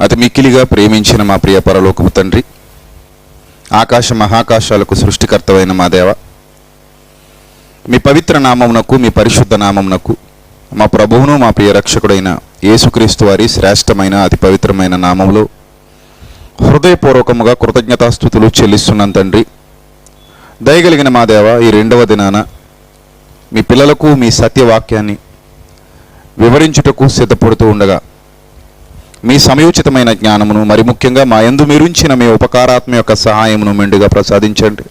అతి మిక్కిలిగా ప్రేమించిన మా ప్రియ పరలోకపు తండ్రి, ఆకాశ మహాకాశాలకు సృష్టికర్తవైన మా దేవ, మీ పవిత్ర నామమునకు, మీ పరిశుద్ధ నామమునకు, మా ప్రభువును మా ప్రియ రక్షకుడైన యేసుక్రీస్తు వారి శ్రేష్టమైన అతి పవిత్రమైన నామములో హృదయపూర్వకముగా కృతజ్ఞతాస్తుతులు చెల్లిస్తున్నాను తండ్రి. దయగలిగిన మా దేవ, ఈ రెండవ దినాన మీ పిల్లలకు మీ సత్యవాక్యాన్ని వివరించుటకు సిద్ధపడుతూ ఉండగా మీ సమయోచితమైన జ్ఞానమును, మరి ముఖ్యంగా మా యందు మీరుంచిన మీ ఉపకారాత్మ యొక్క సహాయమును మెండుగా ప్రసాదించండి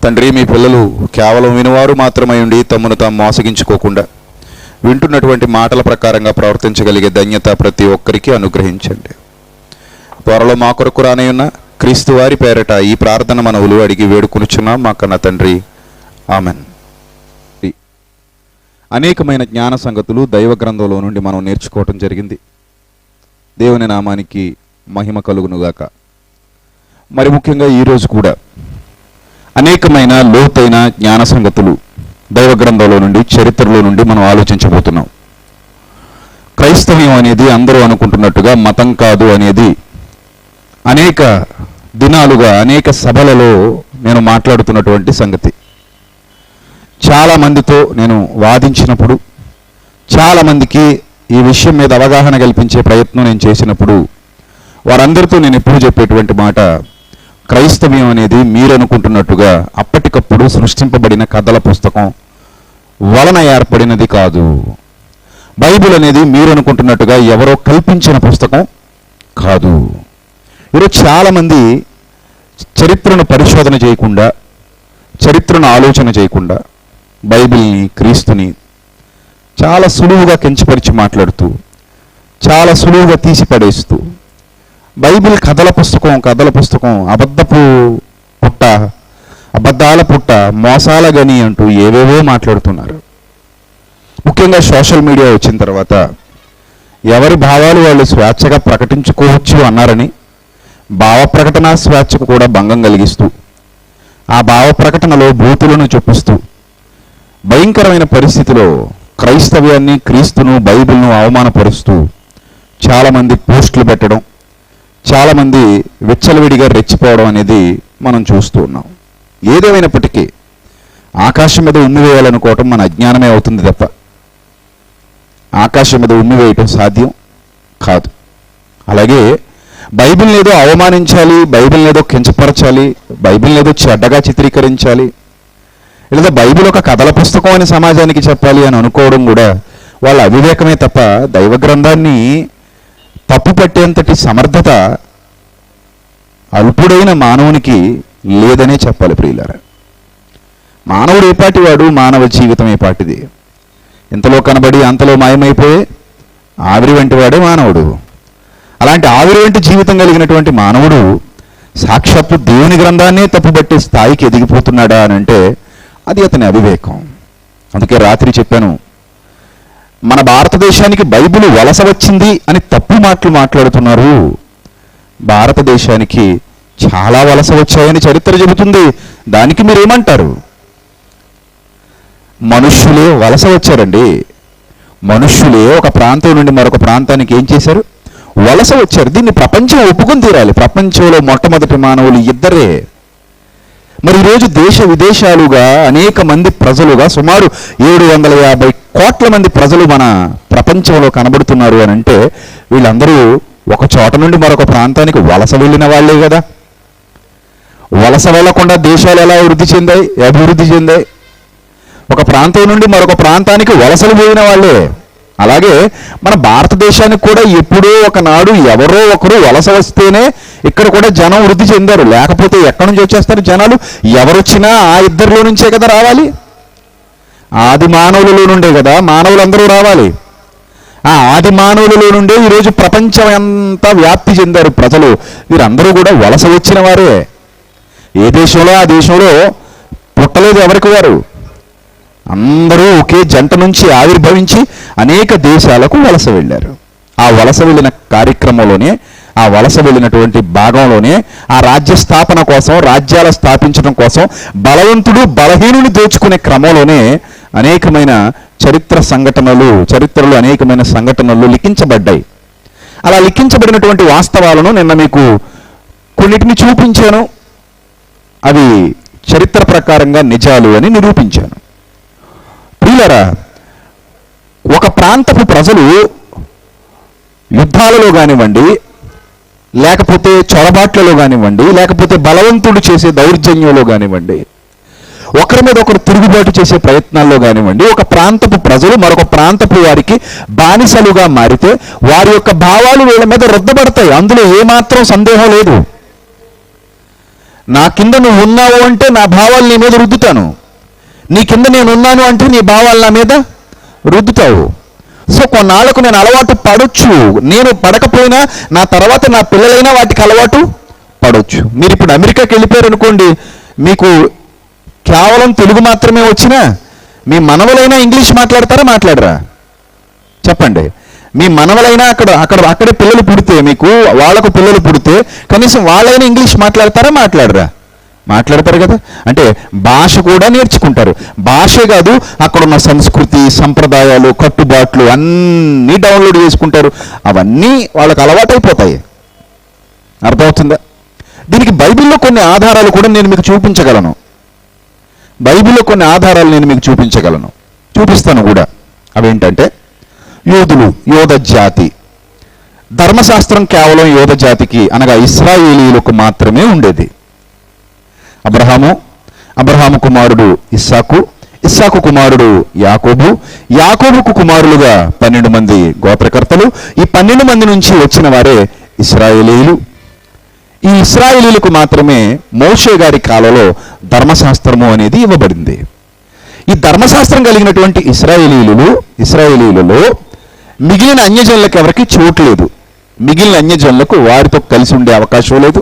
తండ్రి. మీ పిల్లలు కేవలం వినువారు మాత్రమై ఉండి తమను తాము మోసగించుకోకుండా వింటున్నటువంటి మాటల ప్రకారంగా ప్రవర్తించగలిగే ధన్యత ప్రతి ఒక్కరికి అనుగ్రహించండి. త్వరలో మా కొరకు రానయ్యున్న క్రీస్తు వారి పేరట ఈ ప్రార్థన మనవులు అడిగి వేడుకొనుచున్నాం మా కన్న తండ్రి, ఆమెన్. అనేకమైన జ్ఞాన సంగతులు దైవ గ్రంథంలో నుండి మనం నేర్చుకోవటం జరిగింది. దేవుని నామానికి మహిమ కలుగునుగాక. మరి ముఖ్యంగా ఈరోజు కూడా అనేకమైన లోతైన జ్ఞాన సంగతులు దైవ గ్రంథంలో నుండి, చరిత్రలో నుండి మనం ఆలోచించబోతున్నాం. క్రైస్తవ్యం అనేది అందరూ అనుకుంటున్నట్టుగా మతం కాదు అనేది అనేక దినాలుగా అనేక సభలలో నేను మాట్లాడుతున్నటువంటి సంగతి. చాలామందితో నేను వాదించినప్పుడు, చాలామందికి ఈ విషయం మీద అవగాహన కల్పించే ప్రయత్నం నేను చేసినప్పుడు, వారందరితో నేను ఎప్పుడు చెప్పేటువంటి మాట, క్రైస్తవ్యం అనేది మీరు అనుకుంటున్నట్టుగా అప్పటికప్పుడు సృష్టింపబడిన కథల పుస్తకం వలన ఏర్పడినది కాదు. బైబిల్ అనేది మీరు అనుకుంటున్నట్టుగా ఎవరో కల్పించిన పుస్తకం కాదు. ఈరోజు చాలామంది చరిత్రను పరిశోధన చేయకుండా, చరిత్రను ఆలోచన చేయకుండా బైబిల్ని, క్రీస్తుని చాలా సులువుగా కించపరిచి మాట్లాడుతూ, చాలా సులువుగా తీసి పడేస్తూ, బైబిల్ కథల పుస్తకం, అబద్ధాల పుట్ట, మోసాల గని అంటూ ఏవేవో మాట్లాడుతున్నారు. ముఖ్యంగా సోషల్ మీడియా వచ్చిన తర్వాత ఎవరి భావాలు వాళ్ళు స్వేచ్ఛగా ప్రకటించుకోవచ్చు అన్నారని భావ ప్రకటన స్వేచ్ఛకు కూడా భంగం కలిగిస్తూ, ఆ భావ ప్రకటనలో బూతులను చూపిస్తూ భయంకరమైన పరిస్థితిలో క్రైస్తవ్యాన్ని, క్రీస్తును, బైబిల్ను అవమానపరుస్తూ చాలామంది పోస్టులు పెట్టడం, చాలామంది విచ్చలవిడిగా రెచ్చిపోవడం అనేది మనం చూస్తూ ఉన్నాం. ఏదేమైనప్పటికీ ఆకాశం మీద ఉమ్మి వేయాలనుకోవటం మన అజ్ఞానమే అవుతుంది తప్ప ఆకాశం మీద ఉమ్మి వేయటం సాధ్యం కాదు. అలాగే బైబిల్ని ఏదో అవమానించాలి, బైబిల్ని ఏదో కించపరచాలి, బైబిల్ని ఏదో చెడ్డగా చిత్రీకరించాలి, లేదా బైబిల్ ఒక కథల పుస్తకం అని సమాజానికి చెప్పాలి అని అనుకోవడం కూడా వాళ్ళ అవివేకమే తప్ప దైవ గ్రంథాన్ని తప్పు పట్టేంతటి సమర్థత అల్పుడైన మానవునికి లేదనే చెప్పాలి. ప్రియులారా, మానవుడు ఏపాటి వాడు, మానవ జీవితం ఏపాటిది. ఇంతలో కనబడి అంతలో మాయమైపోయే ఆవిరి వంటి వాడే మానవుడు. అలాంటి ఆవిరి వంటి జీవితం కలిగినటువంటి మానవుడు సాక్షాత్తు దేవుని గ్రంథాన్నే తప్పుబట్టే స్థాయికి ఎదిగిపోతున్నాడా అని అంటే అది అతని అవివేకం. అందుకే రాత్రి చెప్పాను, మన భారతదేశానికి బైబిల్ వలస వచ్చింది అని తప్పు మాటలు మాట్లాడుతున్నారు. భారతదేశానికి చాలా వలస వచ్చాయని చరిత్ర చెబుతుంది. దానికి మీరేమంటారు? మనుష్యులే వలస వచ్చారండి. మనుష్యులే ఒక ప్రాంతం నుండి మరొక ప్రాంతానికి ఏం చేశారు? వలస వచ్చారు. దీన్ని ప్రపంచం ఒప్పుకొని తీరాలి. ప్రపంచంలో మొట్టమొదటి మానవులు ఇద్దరే. మరి ఈరోజు దేశ విదేశాలుగా అనేక మంది ప్రజలుగా సుమారు 750 కోట్ల మంది ప్రజలు మన ప్రపంచంలో కనబడుతున్నారు అని అంటే వీళ్ళందరూ ఒక చోట నుండి మరొక ప్రాంతానికి వలస వెళ్ళిన వాళ్ళే కదా. వలస వెళ్లకుండా దేశాలు ఎలా అభివృద్ధి చెందాయి? ఒక ప్రాంతం నుండి మరొక ప్రాంతానికి వలసలు పోయిన వాళ్ళే. అలాగే మన భారతదేశానికి కూడా ఎప్పుడో ఒకనాడు ఎవరో ఒకరు వలస వస్తేనే ఇక్కడ కూడా జనం వృద్ధి చెందారు. లేకపోతే ఎక్కడి నుంచి వచ్చేస్తారు జనాలు? ఎవరొచ్చినా ఆ ఇద్దరిలో నుంచే కదా రావాలి. ఆది మానవులలో నుండే కదా మానవులందరూ రావాలి. ఆ ఆది మానవులలో నుండే ఈరోజు ప్రపంచం అంతా వ్యాప్తి చెందారు ప్రజలు. వీరందరూ కూడా వలస వచ్చిన వారే. ఏ దేశంలో ఆ దేశంలో పుట్టలేదు ఎవరికి వారు. అందరూ ఒకే జంట నుంచి ఆవిర్భవించి అనేక దేశాలకు వలస వెళ్ళారు. ఆ వలస వెళ్ళిన కార్యక్రమంలోనే, ఆ వలస వెళ్ళినటువంటి భాగంలోనే ఆ రాజ్య స్థాపన కోసం, రాజ్యాల స్థాపించడం కోసం బలవంతుడు బలహీనుని దోచుకునే క్రమంలోనే అనేకమైన చరిత్రలో అనేకమైన సంఘటనలు లిఖించబడ్డాయి. అలా లిఖించబడినటువంటి వాస్తవాలను నిన్న మీకు కొన్నిటిని చూపించాను. అవి చరిత్ర ప్రకారంగా నిజాలు అని నిరూపించాను. ప్రియులారా, ఒక ప్రాంతపు ప్రజలు యుద్ధాలలో కానివ్వండి, లేకపోతే చొరబాట్లలో కానివ్వండి, లేకపోతే బలవంతుడు చేసే దౌర్జన్యంలో కానివ్వండి, ఒకరి మీద ఒకరు తిరుగుబాటు చేసే ప్రయత్నాల్లో కానివ్వండి, ఒక ప్రాంతపు ప్రజలు మరొక ప్రాంతపు వారికి బానిసలుగా మారితే వారి యొక్క భావాలు వీళ్ళ మీద రుద్దబడతాయి. అందులో ఏమాత్రం సందేహం లేదు. నా కింద నువ్వు ఉన్నావు అంటే నా భావాలు నీ మీద రుద్దుతాను, నీ కింద నేను ఉన్నాను అంటే నీ భావాలు నా మీద రుద్దుతావు. సో కొన్నాళ్ళకు నేను అలవాటు పడొచ్చు, నేను పడకపోయినా నా తర్వాత నా పిల్లలైనా వాటికి అలవాటు పడవచ్చు. మీరు ఇప్పుడు అమెరికాకి వెళ్ళిపోయారు అనుకోండి, మీకు కేవలం తెలుగు మాత్రమే వచ్చినా మీ మనవలైనా ఇంగ్లీష్ మాట్లాడరా? చెప్పండి. మీ మనవలైనా అక్కడే పిల్లలు పుడితే, మీకు వాళ్ళకు పిల్లలు పుడితే కనీసం వాళ్ళైనా ఇంగ్లీష్ మాట్లాడరా? మాట్లాడతారు కదా. అంటే భాష కూడా నేర్చుకుంటారు. భాషే కాదు, అక్కడున్న సంస్కృతి, సంప్రదాయాలు, కట్టుబాట్లు అన్నీ డౌన్లోడ్ చేసుకుంటారు. అవన్నీ వాళ్ళకి అలవాటైపోతాయి. అర్థమవుతుందా? దీనికి బైబిల్లో కొన్ని ఆధారాలు కూడా నేను మీకు చూపించగలను. చూపిస్తాను కూడా. అవేంటంటే, యోధ జాతి ధర్మశాస్త్రం కేవలం యోధ జాతికి అనగా ఇశ్రాయేలీయులకు మాత్రమే ఉండేది. అబ్రహాము కుమారుడు ఇస్సాకు కుమారుడు యాకోబుకు కుమారులుగా 12 మంది గోత్రకర్తలు. ఈ 12 మంది నుంచి వచ్చిన వారే ఇశ్రాయేలీయులు. ఈ ఇశ్రాయేలీయులకు మాత్రమే మోషే గారి కాలంలో ధర్మశాస్త్రము అనేది ఇవ్వబడింది. ఈ ధర్మశాస్త్రం కలిగినటువంటి ఇశ్రాయేలీయులలో మిగిలిన అన్యజనులకు ఎవరికి చోటు లేదు. మిగిలిన అన్యజనులకు వారితో కలిసి ఉండే అవకాశం లేదు,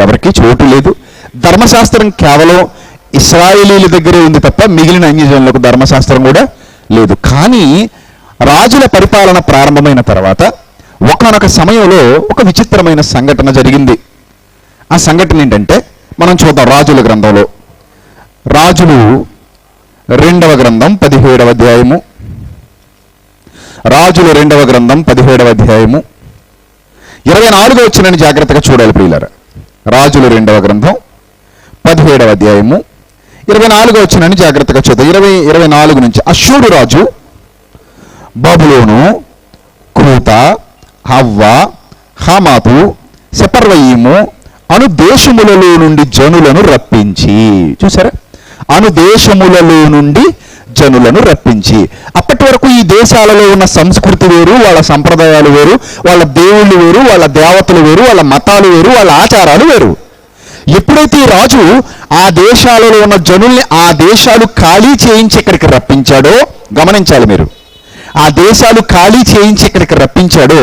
ఎవరికి చోటు లేదు. ధర్మశాస్త్రం కేవలం ఇశ్రాయేలీయుల దగ్గరే ఉంది తప్ప మిగిలిన అన్యజనులకు ధర్మశాస్త్రం కూడా లేదు. కానీ రాజుల పరిపాలన ప్రారంభమైన తర్వాత ఒకానొక సమయంలో ఒక విచిత్రమైన సంఘటన జరిగింది. ఆ సంఘటన ఏంటంటే మనం చూద్దాం. రాజుల గ్రంథంలో, రాజులు 2వ గ్రంథం 17వ అధ్యాయము. రాజుల 2వ గ్రంథం 17వ అధ్యాయము 24వ వచనాన్ని జాగ్రత్తగా చూడాలి ప్రియులారా. రాజుల 2వ గ్రంథం 17వ అధ్యాయము 24వ వచనాన్ని జాగ్రత్తగా చూద్దాం. 24 నుంచి. అష్షూరు రాజు బబులోను, క్రూత, హవ్వ, హమాతు, సెపర్వయీము అను దేశములలో నుండి జనులను రప్పించి, చూసారా, అను దేశములలో నుండి జనులను రప్పించి. అప్పటి వరకు ఈ దేశాలలో ఉన్న సంస్కృతి వేరు, వాళ్ళ సంప్రదాయాలు వేరు, వాళ్ళ దేవుళ్ళు వేరు, వాళ్ళ దేవతలు వేరు, వాళ్ళ మతాలు వేరు, వాళ్ళ ఆచారాలు వేరు. ఎప్పుడైతే ఈ రాజు ఆ దేశాలలో ఉన్న జనుల్ని ఆ దేశాలు ఖాళీ చేయించి ఇక్కడికి రప్పించాడో, గమనించాలి మీరు, ఆ దేశాలు ఖాళీ చేయించి ఇక్కడికి రప్పించాడో,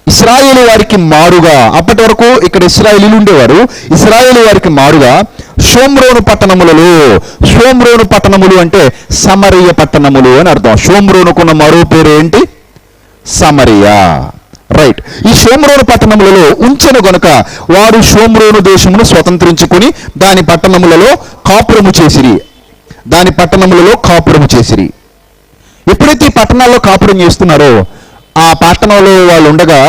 ఇశ్రాయేలు వారికి మారుగా, అప్పటి వరకు ఇక్కడ ఇశ్రాయేలీలు ఉండేవారు, ఇశ్రాయేలు వారికి మారుగా షోమ్రోను పట్టణములు అంటే సమరయ పట్టణములు అని అర్థం. షోమ్రోనుకున్న మరో పేరు ఏంటి? సమరియా. రైట్. ఈ షోమ్రోను పట్టణములలో ఉంచెను గనుక వారు షోమ్రోను దేశమును స్వతంత్రించుకుని దాని పట్టణములలో కాపురము చేసిరి. ఎప్పుడైతే ఈ పట్టణాల్లో కాపురం చేస్తున్నారో, ఆ పట్టణంలో వాళ్ళు ఉండగా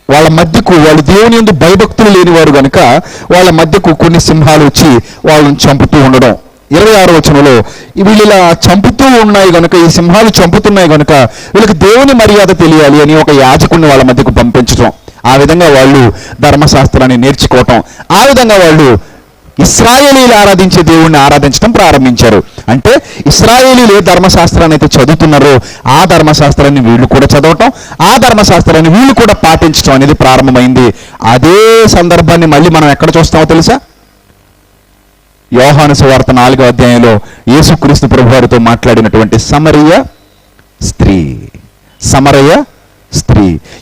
వాళ్ళ మధ్యకు, వాళ్ళు దేవుని యందు భయభక్తులు లేనివారు కనుక వాళ్ళ మధ్యకు కొన్ని సింహాలు వచ్చి వాళ్ళని చంపుతూ ఉండడం. 26వ వచనంలో వీళ్ళు ఇలా చంపుతూ ఉన్నాయి కనుక, ఈ సింహాలు చంపుతున్నాయి కనుక వీళ్ళకి దేవుని మర్యాద తెలియాలి అని ఒక యాజకుడిని వాళ్ళ మధ్యకు పంపించడం. ఆ విధంగా వాళ్ళు ధర్మశాస్త్రాన్ని నేర్చుకోవటం, ఆ విధంగా వాళ్ళు ఇశ్రాయేలీలు ఆరాధించే దేవుణ్ణి ఆరాధించడం ప్రారంభించారు. అంటే ఇశ్రాయేలీలు ఏ ధర్మశాస్త్రాన్ని అయితే చదువుతున్నారో ఆ ధర్మశాస్త్రాన్ని వీళ్ళు కూడా చదవటం, ఆ ధర్మశాస్త్రాన్ని వీళ్ళు కూడా పాటించడం అనేది ప్రారంభమైంది. అదే సందర్భాన్ని మళ్ళీ మనం ఎక్కడ చూస్తామో తెలుసా? యోహాను సువార్త 4వ అధ్యాయంలో యేసుక్రీస్తు ప్రభువారితో మాట్లాడినటువంటి సమరయ స్త్రీ.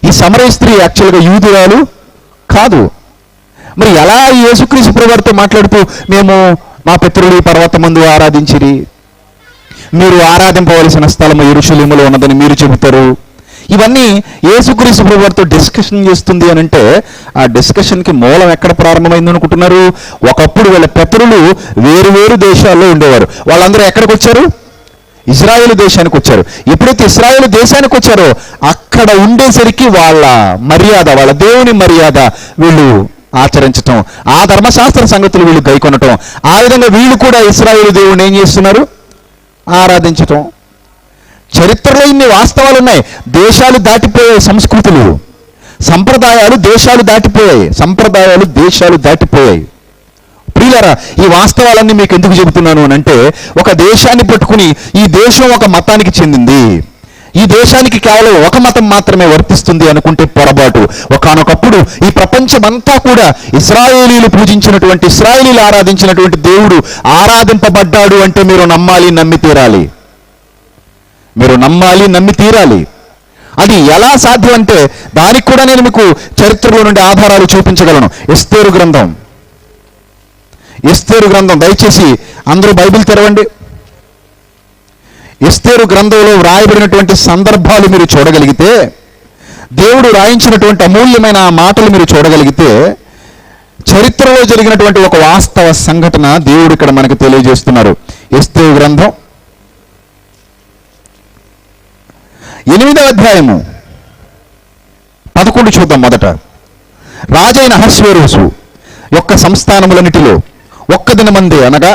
ఈ సమరయ స్త్రీ యాక్చువల్గా యూదురాలు కాదు. మరి ఎలా యేసుక్రీస్తు ప్రభువారితో మాట్లాడుతూ, మేము మా పితరులు ఈ పర్వతమందు ఆరాధించిరి, మీరు ఆరాధింపవలసిన స్థలము యెరూషలేములో ఉన్నదని మీరు చెబుతారు? ఇవన్నీ యేసుక్రీస్తు ప్రభువారితో డిస్కషన్ చేస్తుంది అని అంటే, ఆ డిస్కషన్కి మూలం ఎక్కడ ప్రారంభమైంది అనుకుంటున్నారు? ఒకప్పుడు వీళ్ళ పితరులు వేరు వేరు దేశాల్లో ఉండేవారు. వాళ్ళందరూ ఎక్కడికి వచ్చారు? ఇజ్రాయేలు దేశానికి వచ్చారు. ఎప్పుడైతే ఇజ్రాయేలు దేశానికి వచ్చారో అక్కడ ఉండేసరికి వాళ్ళ మర్యాద, వాళ్ళ దేవుని మర్యాద వీళ్ళు ఆచరించటం, ఆ ధర్మశాస్త్ర సంగతులు వీళ్ళు గైకొనటం, ఆ విధంగా వీళ్ళు కూడా ఇశ్రాయేలు దేవుని ఏం చేస్తున్నారు? ఆరాధించటం. చరిత్రలో ఇన్ని వాస్తవాలు ఉన్నాయి. దేశాలు దాటిపోయాయి, సంస్కృతులు సంప్రదాయాలు దేశాలు దాటిపోయాయి, సంప్రదాయాలు దేశాలు దాటిపోయాయి. ప్రియులారా, ఈ వాస్తవాలన్నీ మీకు ఎందుకు చెబుతున్నాను అని అంటే, ఒక దేశాన్ని పట్టుకుని ఈ దేశం ఒక మతానికి చెందింది, ఈ దేశానికి కేవలం ఒక మతం మాత్రమే వర్తిస్తుంది అనుకుంటే పొరపాటు. ఒకానొకప్పుడు ఈ ప్రపంచమంతా కూడా ఇశ్రాయేలీలు పూజించినటువంటి, ఇశ్రాయేలీలు ఆరాధించినటువంటి దేవుడు ఆరాధింపబడ్డాడు అంటే మీరు నమ్మాలి, నమ్మి తీరాలి. మీరు నమ్మాలి, నమ్మి తీరాలి. అది ఎలా సాధ్యం అంటే దానికి కూడా నేను మీకు చరిత్రలో నుండి ఆధారాలు చూపించగలను. ఎస్తేరు గ్రంథం, ఎస్తేరు గ్రంథం, దయచేసి అందరూ బైబిల్ తెరవండి. ఎస్తేరు గ్రంథంలో వ్రాయబడినటువంటి సందర్భాలు మీరు చూడగలిగితే, దేవుడు రాయించినటువంటి అమూల్యమైన మాటలు మీరు చూడగలిగితే, చరిత్రలో జరిగినటువంటి ఒక వాస్తవ సంఘటన దేవుడు ఇక్కడ మనకు తెలియజేస్తున్నారు. ఎస్తేరు గ్రంథం 8వ అధ్యాయము 11 చూద్దాం. మొదట, రాజైన అహష్వేరోషు యొక్క సంస్థానములన్నిటిలో ఒక్క దినమందే, అనగా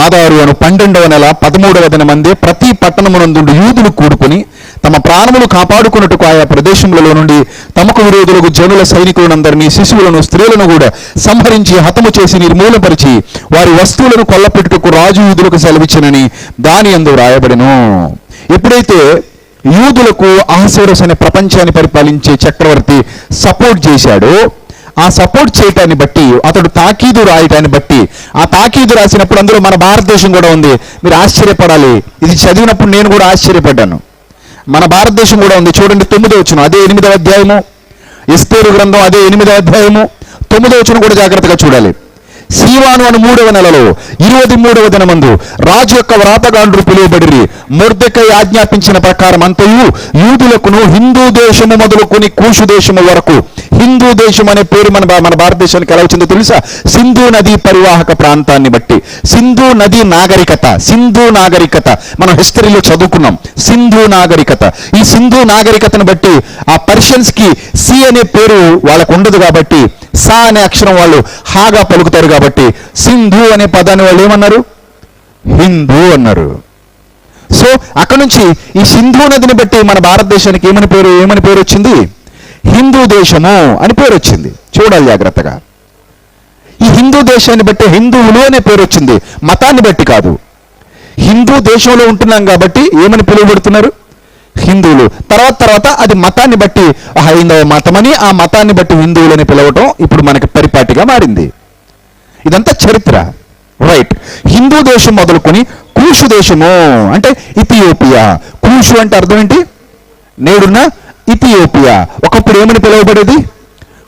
ఆదారు అను 12వ నెల 13వ దినమందే ప్రతి పట్టణమునందు యూదులు కూడుకొని తమ ప్రాణములు కాపాడుకున్నట్టుకు ఆయా ప్రదేశములలో నుండి తమకు విరోధులకు జనుల సైనికులందరినీ, శిశువులను, స్త్రీలను కూడా సంహరించి హతము చేసి నిర్మూలపరిచి వారి వస్తువులను కొల్లపెట్టుటకు రాజు యూదులకు సెలవిచ్చినని దాని యందు రాయబడెను. ఎప్పుడైతే యూదులకు అహష్వేరోషు అనే ప్రపంచాన్ని పరిపాలించే చక్రవర్తి సపోర్ట్ చేశాడో, ఆ సపోర్ట్ చేయటాన్ని బట్టి, అతడు తాకీదు రాయటాన్ని బట్టి, ఆ తాకీదు రాసినప్పుడు అందులో మన భారతదేశం కూడా ఉంది. మీరు ఆశ్చర్యపడాలి, ఇది చదివినప్పుడు నేను కూడా ఆశ్చర్యపడ్డాను. మన భారతదేశం కూడా ఉంది. చూడండి, 9వ వచనం, అదే 8వ అధ్యాయము, ఎస్తేరు గ్రంథం అదే 8వ అధ్యాయము 9వ వచనం కూడా జాగ్రత్తగా చూడాలి. సీవాను అను 3వ నెలలో 23వ దినమందు రాజు యొక్క వ్రాతగాండ్రు పిలువబడిరి. మొర్దెకై ఆజ్ఞాపించిన ప్రకారం అంతయు యూదులకును హిందూ దేశము మొదలుకొని కూషు దేశము వరకు, హిందూ దేశం అనే పేరు మన భారతదేశానికి ఎలా వచ్చిందో తెలుసా? సింధు నదీ పరివాహక ప్రాంతాన్ని బట్టి. సింధు నదీ నాగరికత, సింధు నాగరికత మనం హిస్టరీలో చదువుకున్నాం. సింధు నాగరికత, ఈ సింధు నాగరికతను బట్టి ఆ పర్షియన్స్ కి సి అనే పేరు వాళ్ళకు ఉండదు కాబట్టి, సా అనే అక్షరం వాళ్ళు హాగా పలుకుతారు కాబట్టి సింధు అనే పదాన్ని వాళ్ళు ఏమన్నారు? హిందూ అన్నారు. సో అక్కడ నుంచి ఈ సింధు నదిని బట్టి మన భారతదేశానికి ఏమని పేరు వచ్చింది? హిందూ దేశము అని పేరు వచ్చింది. చూడాలి జాగ్రత్తగా. ఈ హిందూ దేశాన్ని బట్టి హిందువులు అనే పేరు వచ్చింది, మతాన్ని బట్టి కాదు. హిందూ దేశంలో ఉంటున్నాం కాబట్టి ఏమని పిలువబడుతున్నారు? హిందువులు. తర్వాత అది మతాన్ని బట్టి హైందవ మతమని, ఆ మతాన్ని బట్టి హిందువులని పిలవటం ఇప్పుడు మనకి పరిపాటిగా మారింది. ఇదంతా చరిత్ర, రైట్? హిందూ దేశం మొదలుకొని కూషు దేశము అంటే ఇథియోపియా. కూషు అంటే అర్థం ఏంటి? నేడున్న ఇథియోపియా. ఒకప్పుడు ఏమని పిలువబడేది?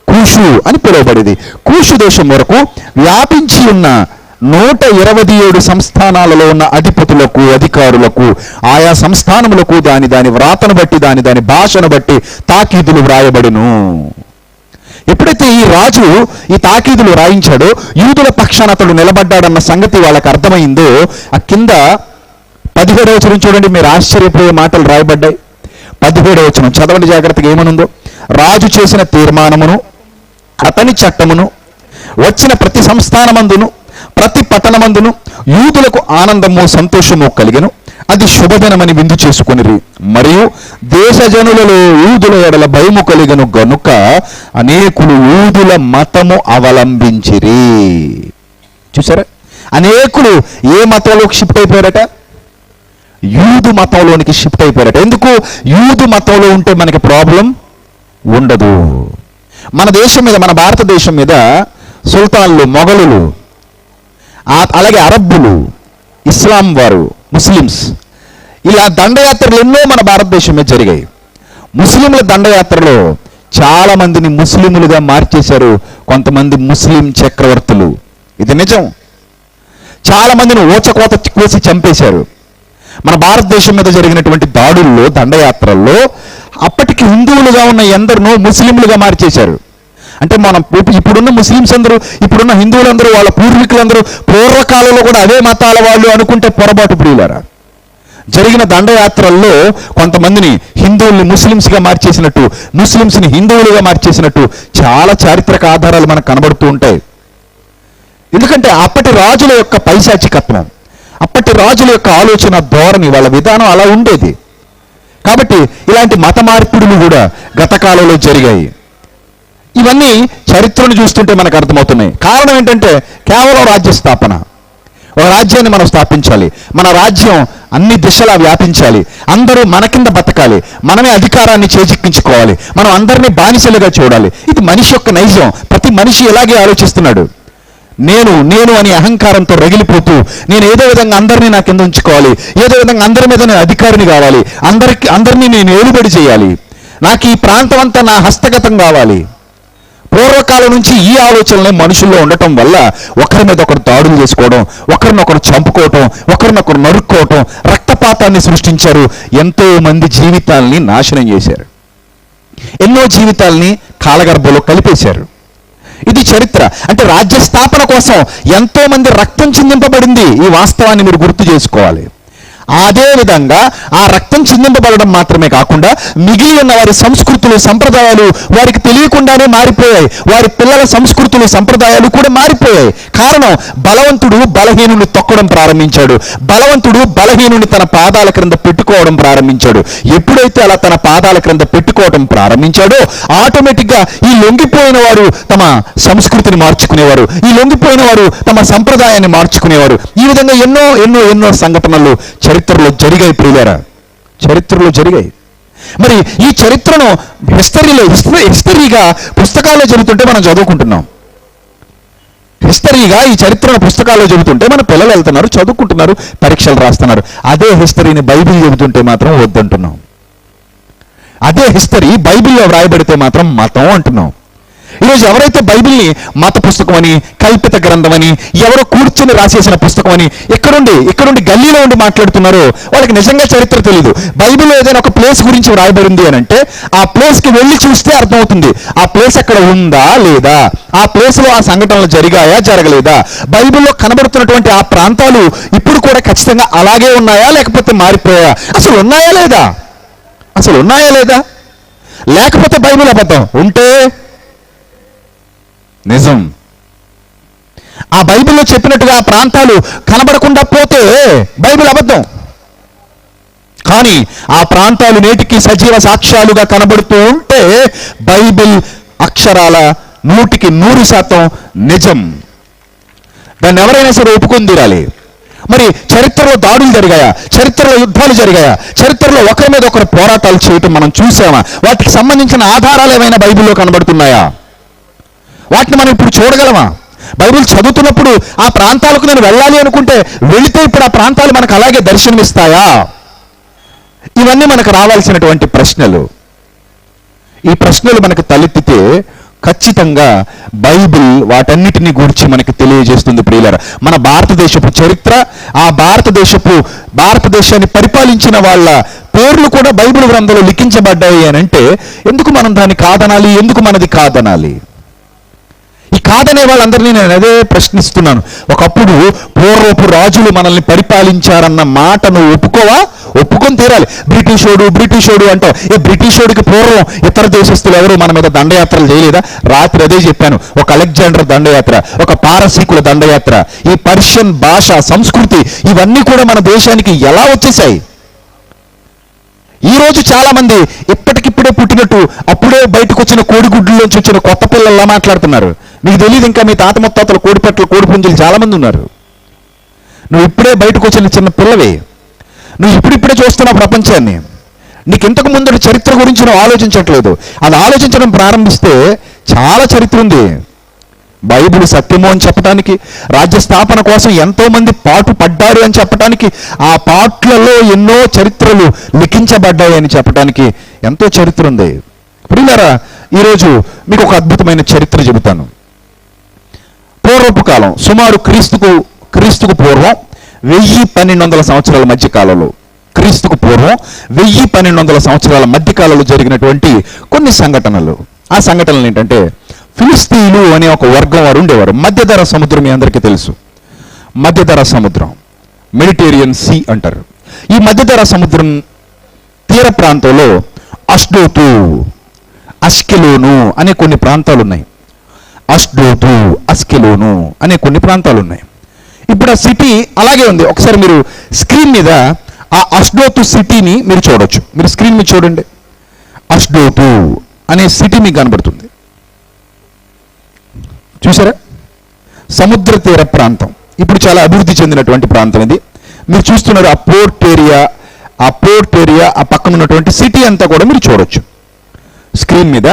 కూషు అని పిలువబడేది. కూషు దేశం వరకు వ్యాపించి ఉన్న 127 సంస్థానాలలో ఉన్న అధిపతులకు, అధికారులకు, ఆయా సంస్థానములకు దాని వ్రాతను బట్టి, దాని భాషను బట్టి తాకీదులు వ్రాయబడును. ఎప్పుడైతే ఈ రాజు ఈ తాకీదులు రాయించాడో, యూదుల పక్షాన అతడు నిలబడ్డాడన్న సంగతి వాళ్ళకి అర్థమైందో, ఆ కింద 17వ వచనం చూడండి, మీరు ఆశ్చర్యపోయే మాటలు రాయబడ్డాయి. 17వ వచనం చదవండి జాగ్రత్తగా, ఏమనుందో? రాజు చేసిన తీర్మానమును, అతని చట్టమును వచ్చిన ప్రతి సంస్థానమందును, ప్రతి పట్టణమందును యూదులకు ఆనందము, సంతోషము కలిగెను. అది శుభదినమని విందు చేసుకొనిరి. మరియు దేశజనులలో యూదుల ఎడల భయము కలిగను గనుక అనేకులు యూదుల మతము అవలంబించిరి. చూసారా? అనేకులు ఏ మతంలోకి షిఫ్ట్ అయిపోయారట? యూదు మతంలోనికి షిఫ్ట్ అయిపోయారట. ఎందుకు? యూదు మతంలో ఉంటే మనకి ప్రాబ్లం ఉండదు. మన దేశం మీద, మన భారతదేశం మీద సుల్తాన్లు, మొఘలులు, అలాగే అరబ్బులు, ఇస్లాం వారు, ముస్లిమ్స్, ఇలా దండయాత్రలు ఎన్నో మన భారతదేశం మీద జరిగాయి. ముస్లింల దండయాత్రలో చాలా మందిని ముస్లిములుగా మార్చేశారు కొంతమంది ముస్లిం చక్రవర్తులు. ఇది నిజం. చాలా మందిని ఊచకోత కోసి చంపేశారు. మన భారతదేశం మీద జరిగినటువంటి దాడుల్లో, దండయాత్రల్లో అప్పటికి హిందువులుగా ఉన్న ఎందరినో ముస్లింలుగా మార్చేశారు. అంటే మనం ఇప్పుడున్న ముస్లిమ్స్ అందరూ, ఇప్పుడున్న హిందువులందరూ, వాళ్ళ పూర్వీకులందరూ పూర్వకాలంలో కూడా అదే మతాల వాళ్ళు అనుకుంటే పొరపాటు. ప్రియులారా, జరిగిన దండయాత్రల్లో కొంతమందిని హిందువుల్ని ముస్లిమ్స్గా మార్చేసినట్టు, ముస్లిమ్స్ని హిందువులుగా మార్చేసినట్టు చాలా చారిత్రక ఆధారాలు మనకు కనబడుతూ ఉంటాయి. ఎందుకంటే అప్పటి రాజుల యొక్క పైశాచికత్వం, అప్పటి రాజుల యొక్క ఆలోచన ధోరణి, వాళ్ళ విధానం అలా ఉండేది. కాబట్టి ఇలాంటి మత మార్పిడులు కూడా గత కాలంలో జరిగాయి. ఇవన్నీ చరిత్రను చూస్తుంటే మనకు అర్థమవుతున్నాయి. కారణం ఏంటంటే కేవలం రాజ్య స్థాపన. ఒక రాజ్యాన్ని మనం స్థాపించాలి, మన రాజ్యం అన్ని దిశలా వ్యాపించాలి, అందరూ మన కింద బతకాలి, మనమే అధికారాన్ని చేజిక్కించుకోవాలి, మనం అందరినీ బానిసలుగా చూడాలి. ఇది మనిషి యొక్క నైజం. ప్రతి మనిషి ఇలాగే ఆలోచిస్తున్నాడు. నేను నేను అని అహంకారంతో రగిలిపోతూ నేను ఏదో విధంగా అందరినీ నా కింద ఉంచుకోవాలి, ఏదో విధంగా అందరి మీద నేను అధికారిని కావాలి, అందరినీ నేను ఏలుబడి చేయాలి, నాకు ఈ ప్రాంతం అంతా నా హస్తగతం కావాలి. పూర్వకాలం నుంచి ఈ ఆలోచనలే మనుషుల్లో ఉండటం వల్ల ఒకరి మీద ఒకరు దాడులు చేసుకోవడం, ఒకరినొకరు చంపుకోవటం, ఒకరినొకరు నరుక్కోవటం, రక్తపాతాన్ని సృష్టించారు. ఎంతో మంది జీవితాల్ని నాశనం చేశారు, ఎన్నో జీవితాల్ని కాలగర్భంలో కలిపేశారు. ఇది చరిత్ర. అంటే రాజ్య స్థాపన కోసం ఎంతో మంది రక్తం చిందింపబడింది. ఈ వాస్తవాన్ని మీరు గుర్తు చేసుకోవాలి. అదే విధంగా ఆ రక్తం చిందింపబడడం మాత్రమే కాకుండా మిగిలి ఉన్న వారి సంస్కృతులు, సంప్రదాయాలు వారికి తెలియకుండానే మారిపోయాయి. వారి పిల్లల సంస్కృతులు, సంప్రదాయాలు కూడా మారిపోయాయి. కారణం, బలవంతుడు బలహీనుని తొక్కడం ప్రారంభించాడు, బలవంతుడు బలహీనుని తన పాదాల క్రింద పెట్టుకోవడం ప్రారంభించాడు. ఎప్పుడైతే అలా తన పాదాల క్రింద పెట్టుకోవడం ప్రారంభించాడో ఆటోమేటిక్గా ఈ లొంగిపోయిన వారు తమ సంస్కృతిని మార్చుకునేవారు, ఈ లొంగిపోయిన వారు తమ సంప్రదాయాన్ని మార్చుకునేవారు. ఈ విధంగా ఎన్నో ఎన్నో ఎన్నో సంఘటనలు చరిత్రలో జరిగాయి. ప్రియులారా, చరిత్రలో జరిగాయి. మరి ఈ చరిత్రను హిస్టరీగా పుస్తకాల్లో చెబుతుంటే మనం చదువుకుంటున్నాం. హిస్టరీగా ఈ చరిత్రను పుస్తకాల్లో చెబుతుంటే మన పిల్లలు వెళ్తున్నారు, చదువుకుంటున్నారు, పరీక్షలు రాస్తున్నారు. అదే హిస్టరీని బైబిల్ చెబుతుంటే మాత్రం వద్దంటున్నాం. అదే హిస్టరీ బైబిల్లో వ్రాయబడితే మాత్రం మతం అంటున్నాం. ఈరోజు ఎవరైతే బైబిల్ని మత పుస్తకం అని, కల్పిత గ్రంథం అని, ఎవరో కూర్చొని రాసేసిన పుస్తకం అని ఇక్కడుండి గల్లీలో ఉండి మాట్లాడుతున్నారో వాళ్ళకి నిజంగా చరిత్ర తెలియదు. బైబిల్లో ఏదైనా ఒక ప్లేస్ గురించి వ్రాయబడింది అని అంటే ఆ ప్లేస్కి వెళ్ళి చూస్తే అర్థమవుతుంది ఆ ప్లేస్ అక్కడ ఉందా లేదా, ఆ ప్లేస్లో ఆ సంఘటనలు జరిగాయా జరగలేదా, బైబిల్లో కనబడుతున్నటువంటి ఆ ప్రాంతాలు ఇప్పుడు కూడా ఖచ్చితంగా అలాగే ఉన్నాయా లేకపోతే మారిపోయా, అసలు ఉన్నాయా లేదా, లేకపోతే బైబిల్ అబద్ధం, ఉంటే నిజం. ఆ బైబిల్లో చెప్పినట్టుగా ఆ ప్రాంతాలు కనబడకుండా పోతే బైబిల్ అబద్ధం. కానీ ఆ ప్రాంతాలు నేటికి సజీవ సాక్ష్యాలుగా కనబడుతూ ఉంటే బైబిల్ అక్షరాల 100% నిజం. దాన్ని ఎవరైనా సరే ఒప్పుకొని తీరాలి. మరి చరిత్రలో దాడులు జరిగాయా, చరిత్రలో యుద్ధాలు జరిగాయా, చరిత్రలో ఒకరి మీద ఒకరు పోరాటాలు చేయటం మనం చూసామా, వాటికి సంబంధించిన ఆధారాలు ఏమైనా బైబిల్లో కనబడుతున్నాయా, వాటిని మనం ఇప్పుడు చూడగలమా? బైబిల్ చదువుతున్నప్పుడు ఆ ప్రాంతాలకు నేను వెళ్ళాలి అనుకుంటే వెళితే ఇప్పుడు ఆ ప్రాంతాలు మనకు అలాగే దర్శనమిస్తాయా? ఇవన్నీ మనకు రావాల్సినటువంటి ప్రశ్నలు. ఈ ప్రశ్నలు మనకు తలెత్తితే ఖచ్చితంగా బైబిల్ వాటన్నిటిని గురించి మనకి తెలియజేస్తుంది. ప్రియులారా, మన భారతదేశపు చరిత్ర, ఆ భారతదేశాన్ని పరిపాలించిన వాళ్ళ పేర్లు కూడా బైబిల్ గ్రంథంలో లిఖించబడ్డాయి అని అంటే ఎందుకు మనం దాన్ని కాదనాలి, ఎందుకు మనది కాదనాలి? ఈ కాదనే వాళ్ళందరినీ నేను అదే ప్రశ్నిస్తున్నాను. ఒకప్పుడు పూర్వపు రాజులు మనల్ని పరిపాలించారన్న మాట నువ్వు ఒప్పుకోవా? ఒప్పుకొని తీరాలి. బ్రిటిషోడు అంటావు. బ్రిటిషోడికి పూర్వం ఇతర దేశస్తులు ఎవరు మన మీద దండయాత్రలు చేయలేదా? రాత్రి అదే చెప్పాను. ఒక అలెగ్జాండర్ దండయాత్ర, ఒక పారసీకుల దండయాత్ర, ఈ పర్షియన్ భాష, సంస్కృతి, ఇవన్నీ కూడా మన దేశానికి ఎలా వచ్చేసాయి? ఈరోజు చాలా మంది ఇప్పటికిప్పుడే పుట్టినట్టు అప్పుడే బయటకు వచ్చిన కోడిగుడ్డులోంచి వచ్చిన కొత్త పిల్లల్లా మాట్లాడుతున్నారు. మీకు తెలియదు, ఇంకా మీ తాత ముత్తాతలు కోడిపెట్టలు, కోడిపుంజులు చాలా మంది ఉన్నారు. నువ్వు ఇప్పుడే బయటకు వచ్చిన చిన్న పిల్లవే. నువ్వు ఇప్పుడిప్పుడే చూస్తున్న ప్రపంచాన్ని. నీకు ఇంతకు ముందు చరిత్ర గురించి నువ్వు ఆలోచించట్లేదు. అది ఆలోచించడం ప్రారంభిస్తే చాలా చరిత్ర ఉంది. బైబిల్ సత్యము అని చెప్పడానికి, రాజ్య స్థాపన కోసం ఎంతో మంది పాటు పడ్డారు అని చెప్పడానికి, ఆ పాటలలో ఎన్నో చరిత్రలు లిఖించబడ్డాయి అని చెప్పడానికి ఎంతో చరిత్ర ఉంది. ప్రియులారా, ఈరోజు మీకు ఒక అద్భుతమైన చరిత్ర చెబుతాను. పూర్వపు కాలం, సుమారు క్రీస్తుకు పూర్వం 1000-1200 సంవత్సరాల మధ్య కాలంలో, క్రీస్తుకు పూర్వం 1000-1200 సంవత్సరాల మధ్య కాలంలో జరిగినటువంటి కొన్ని సంఘటనలు. ఆ సంఘటనలు ఏంటంటే, ఫిలిస్తీన్లు అనే ఒక వర్గం వారు ఉండేవారు. మధ్యధరా సముద్రం మీ అందరికీ తెలుసు. మధ్యధరా సముద్రం, మెడిటేరియన్ సీ అంటారు. ఈ మధ్యధరా సముద్రం తీర ప్రాంతంలో అష్డోతు, అష్కెలోను అనే కొన్ని ప్రాంతాలు ఉన్నాయి. అష్డోతు, అష్కెలోను అనే కొన్ని ప్రాంతాలు ఉన్నాయి. ఇప్పుడు ఆ సిటీ అలాగే ఉంది. ఒకసారి మీరు స్క్రీన్ మీద ఆ అష్డోతు సిటీని మీరు చూడొచ్చు. మీరు స్క్రీన్ మీద చూడండి. అష్డోతు అనే సిటీ మీకు కనబడుతుంది. చూసారా? సముద్ర తీర ప్రాంతం ఇప్పుడు చాలా అభివృద్ధి చెందినటువంటి ప్రాంతం ఇది. మీరు చూస్తున్నారు ఆ పోర్ట్ ఏరియా, ఆ పక్కన ఉన్నటువంటి సిటీ అంతా కూడా మీరు చూడొచ్చు. స్క్రీన్ మీద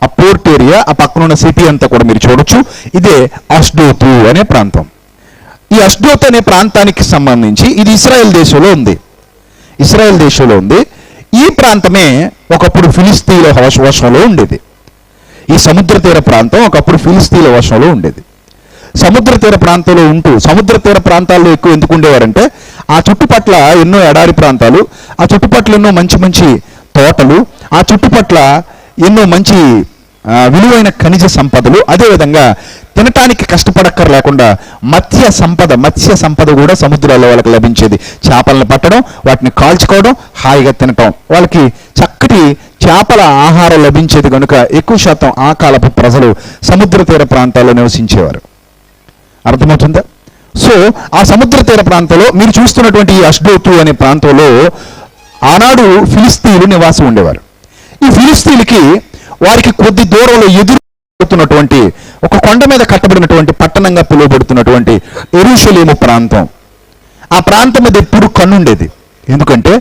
ఆ పోర్ట్ ఏరియా, ఆ పక్కన ఉన్న సిటీ అంతా కూడా మీరు చూడొచ్చు. ఇదే అష్డోతు అనే ప్రాంతం. ఈ అష్డోత్ అనే ప్రాంతానికి సంబంధించి ఇది ఇశ్రాయేల్ దేశంలో ఉంది. ఈ ప్రాంతమే ఒకప్పుడు ఫిలిస్తీన్ల వశంలో ఉండేది. ఈ సముద్ర తీర ప్రాంతం ఒకప్పుడు ఫిలిస్తీన్ల వశంలో ఉండేది. సముద్ర తీర ప్రాంతంలో ఉంటూ సముద్ర తీర ప్రాంతాల్లో ఎక్కువ ఎందుకు ఉండేవారంటే ఆ చుట్టుపట్ల ఎన్నో ఎడారి ప్రాంతాలు, ఆ చుట్టుపట్ల ఎన్నో మంచి మంచి తోటలు, ఆ చుట్టుపట్ల ఎన్నో మంచి విలువైన ఖనిజ సంపదలు, అదేవిధంగా తినటానికి కష్టపడక్కర్ లేకుండా మత్స్య సంపద కూడా సముద్రాల్లో వాళ్ళకి లభించేది. చేపలను పట్టడం, వాటిని కాల్చుకోవడం, హాయిగా తినటం, వాళ్ళకి చక్కటి చేపల ఆహారం లభించేది కనుక ఎక్కువ శాతం ఆ కాలపు ప్రజలు సముద్ర తీర ప్రాంతాల్లో నివసించేవారు. అర్థమవుతుందా? సో ఆ సముద్ర తీర ప్రాంతంలో మీరు చూస్తున్నటువంటి ఈ అష్డోతు అనే ప్రాంతంలో ఆనాడు ఫిలిస్తీన్లు నివాసం ఉండేవారు. ఈ ఫిలిస్తీన్లకి వారికి కొద్ది దూరంలో ఎదురుతున్నటువంటి ఒక కొండ మీద కట్టబడినటువంటి పట్టణంగా పిలువబడుతున్నటువంటి యెరూషలేము ప్రాంతం. ఆ ప్రాంతం మీద ఎప్పుడు కన్నుండేది. ఎందుకంటే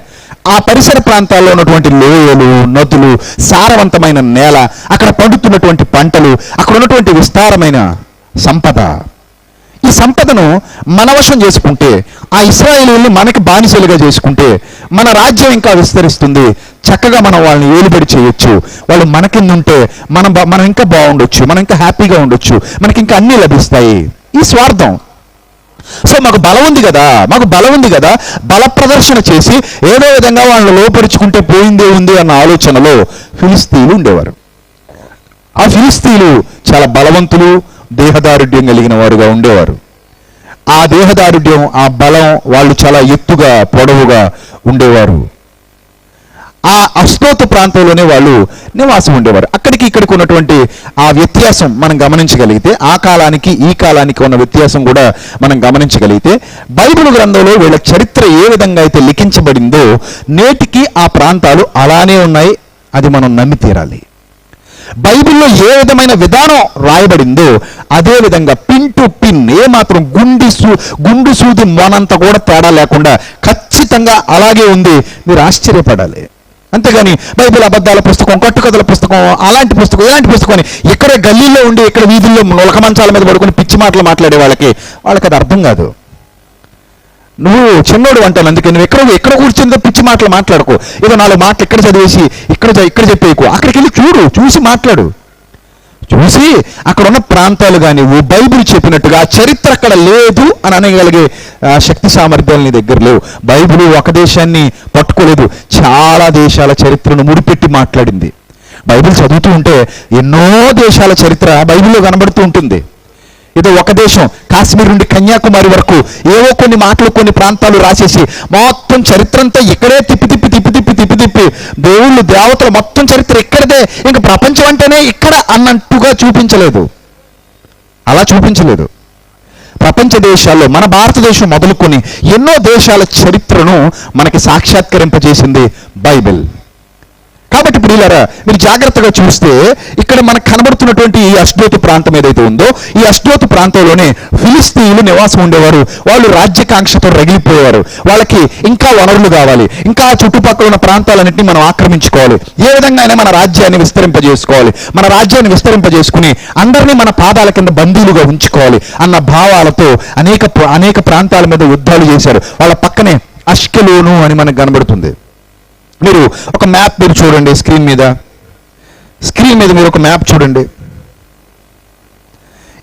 ఆ పరిసర ప్రాంతాల్లో ఉన్నటువంటి లోయలు, నదులు, సారవంతమైన నేల, అక్కడ పండుతున్నటువంటి పంటలు, అక్కడ ఉన్నటువంటి విస్తారమైన సంపద, ఈ సంపదను మనవశం చేసుకుంటే, ఆ ఇశ్రాయేలీయుల్ని మనకి బానిసలుగా చేసుకుంటే మన రాజ్యం ఇంకా విస్తరిస్తుంది. చక్కగా మనం వాళ్ళని ఏలుబడి చేయొచ్చు. వాళ్ళు మన కింద ఉంటే మనం ఇంకా బాగుండొచ్చు, మనం ఇంకా హ్యాపీగా ఉండొచ్చు, మనకి ఇంకా అన్నీ లభిస్తాయి. ఈ స్వార్థం. సో మాకు బలం ఉంది కదా, బల ప్రదర్శన చేసి ఏదో విధంగా వాళ్ళని లోపరుచుకుంటే పోయిందే ఉంది అన్న ఆలోచనలో ఫిలిస్తీన్లు ఉండేవారు. ఆ ఫిలిస్తీన్లు చాలా బలవంతులు, దేహదారుఢ్యం కలిగిన వారుగా ఉండేవారు. ఆ దేహదారుఢ్యం, ఆ బలం, వాళ్ళు చాలా ఎత్తుగా పొడవుగా ఉండేవారు. ఆ అష్డోతు ప్రాంతంలోనే వాళ్ళు నివాసం ఉండేవారు. అక్కడికి ఇక్కడికి ఉన్నటువంటి ఆ వ్యత్యాసం మనం గమనించగలిగితే, ఆ కాలానికి ఈ కాలానికి ఉన్న వ్యత్యాసం కూడా మనం గమనించగలిగితే, బైబిల్ గ్రంథంలో వీళ్ళ చరిత్ర ఏ విధంగా అయితే లిఖించబడిందో నేటికి ఆ ప్రాంతాలు అలానే ఉన్నాయి. అది మనం నమ్మి తీరాలి. బైబిల్లో ఏ విధమైన విధానం రాయబడిందో అదే విధంగా పిన్ టు పిన్, ఏమాత్రం గుండు సూది మొనంత కూడా తేడా లేకుండా ఖచ్చితంగా అలాగే ఉంది. మీరు ఆశ్చర్యపడాలి. అంతేగాని బైబిల్ అబద్ధాల పుస్తకం, కట్టుకథల పుస్తకం, అలాంటి పుస్తకం, ఇలాంటి పుస్తకం అని ఇక్కడ గల్లీలో ఉండి ఇక్కడ వీధుల్లో నొలక మంచాల మీద పడుకుని పిచ్చి మాటలు మాట్లాడే వాళ్ళకి అది అర్థం కాదు. నువ్వు చిన్నోడు అంటాను, అందుకే నువ్వు ఎక్కడ కూర్చుందో పిచ్చి మాటలు మాట్లాడుకో. ఏదో 4 మాటలు ఇక్కడ చదివేసి ఇక్కడ చెప్పేయకు. అక్కడికి వెళ్ళి చూసి మాట్లాడు. చూసి అక్కడ ఉన్న ప్రాంతాలు కానీ బైబిల్ చెప్పినట్టుగా చరిత్ర అక్కడ లేదు అని అనగలిగే శక్తి సామర్థ్యాలు నీ దగ్గర లేవు. బైబిల్ ఒక దేశాన్ని పట్టుకోలేదు, చాలా దేశాల చరిత్రను ముడిపెట్టి మాట్లాడింది. బైబిల్ చదువుతూ ఉంటే ఎన్నో దేశాల చరిత్ర బైబిల్లో కనబడుతూ ఉంటుంది. ఏదో ఒక దేశం, కాశ్మీర్ నుండి కన్యాకుమారి వరకు ఏవో కొన్ని మాటలు, కొన్ని ప్రాంతాలు రాసేసి మొత్తం చరిత్ర అంతా ఇక్కడే తిప్పి దేవుళ్ళు, దేవతలు మొత్తం చరిత్ర ఇక్కడదే, ఇంకా ప్రపంచం అంటేనే ఇక్కడ అన్నట్టుగా చూపించలేదు. అలా చూపించలేదు. ప్రపంచ దేశాల్లో మన భారతదేశం మొదలుకొని ఎన్నో దేశాల చరిత్రను మనకి సాక్షాత్కరింపజేసింది బైబిల్. కాబట్టి ఇప్పుడు ఇలా మీరు జాగ్రత్తగా చూస్తే ఇక్కడ మనకు కనబడుతున్నటువంటి ఈ అష్డోతు ప్రాంతం ఏదైతే ఉందో, ఈ అష్డోతు ప్రాంతంలోనే ఫిలిస్తీన్లు నివాసం ఉండేవారు. వాళ్ళు రాజ్యకాంక్షతో రగిలిపోయేవారు. వాళ్ళకి ఇంకా వనరులు కావాలి, ఇంకా చుట్టుపక్కల ఉన్న ప్రాంతాలన్నింటినీ మనం ఆక్రమించుకోవాలి, ఏ విధంగా అయినా మన రాజ్యాన్ని విస్తరింపజేసుకోవాలి, మన రాజ్యాన్ని విస్తరింపజేసుకుని అందరినీ మన పాదాల కింద బందీలుగా ఉంచుకోవాలి అన్న భావాలతో అనేక ప్రాంతాల మీద యుద్ధాలు చేశారు. వాళ్ళ పక్కనే అష్కెలోను అని మనకు కనబడుతుంది. మీరు ఒక మ్యాప్ మీరు చూడండి. స్క్రీన్ మీద మీరు ఒక మ్యాప్ చూడండి.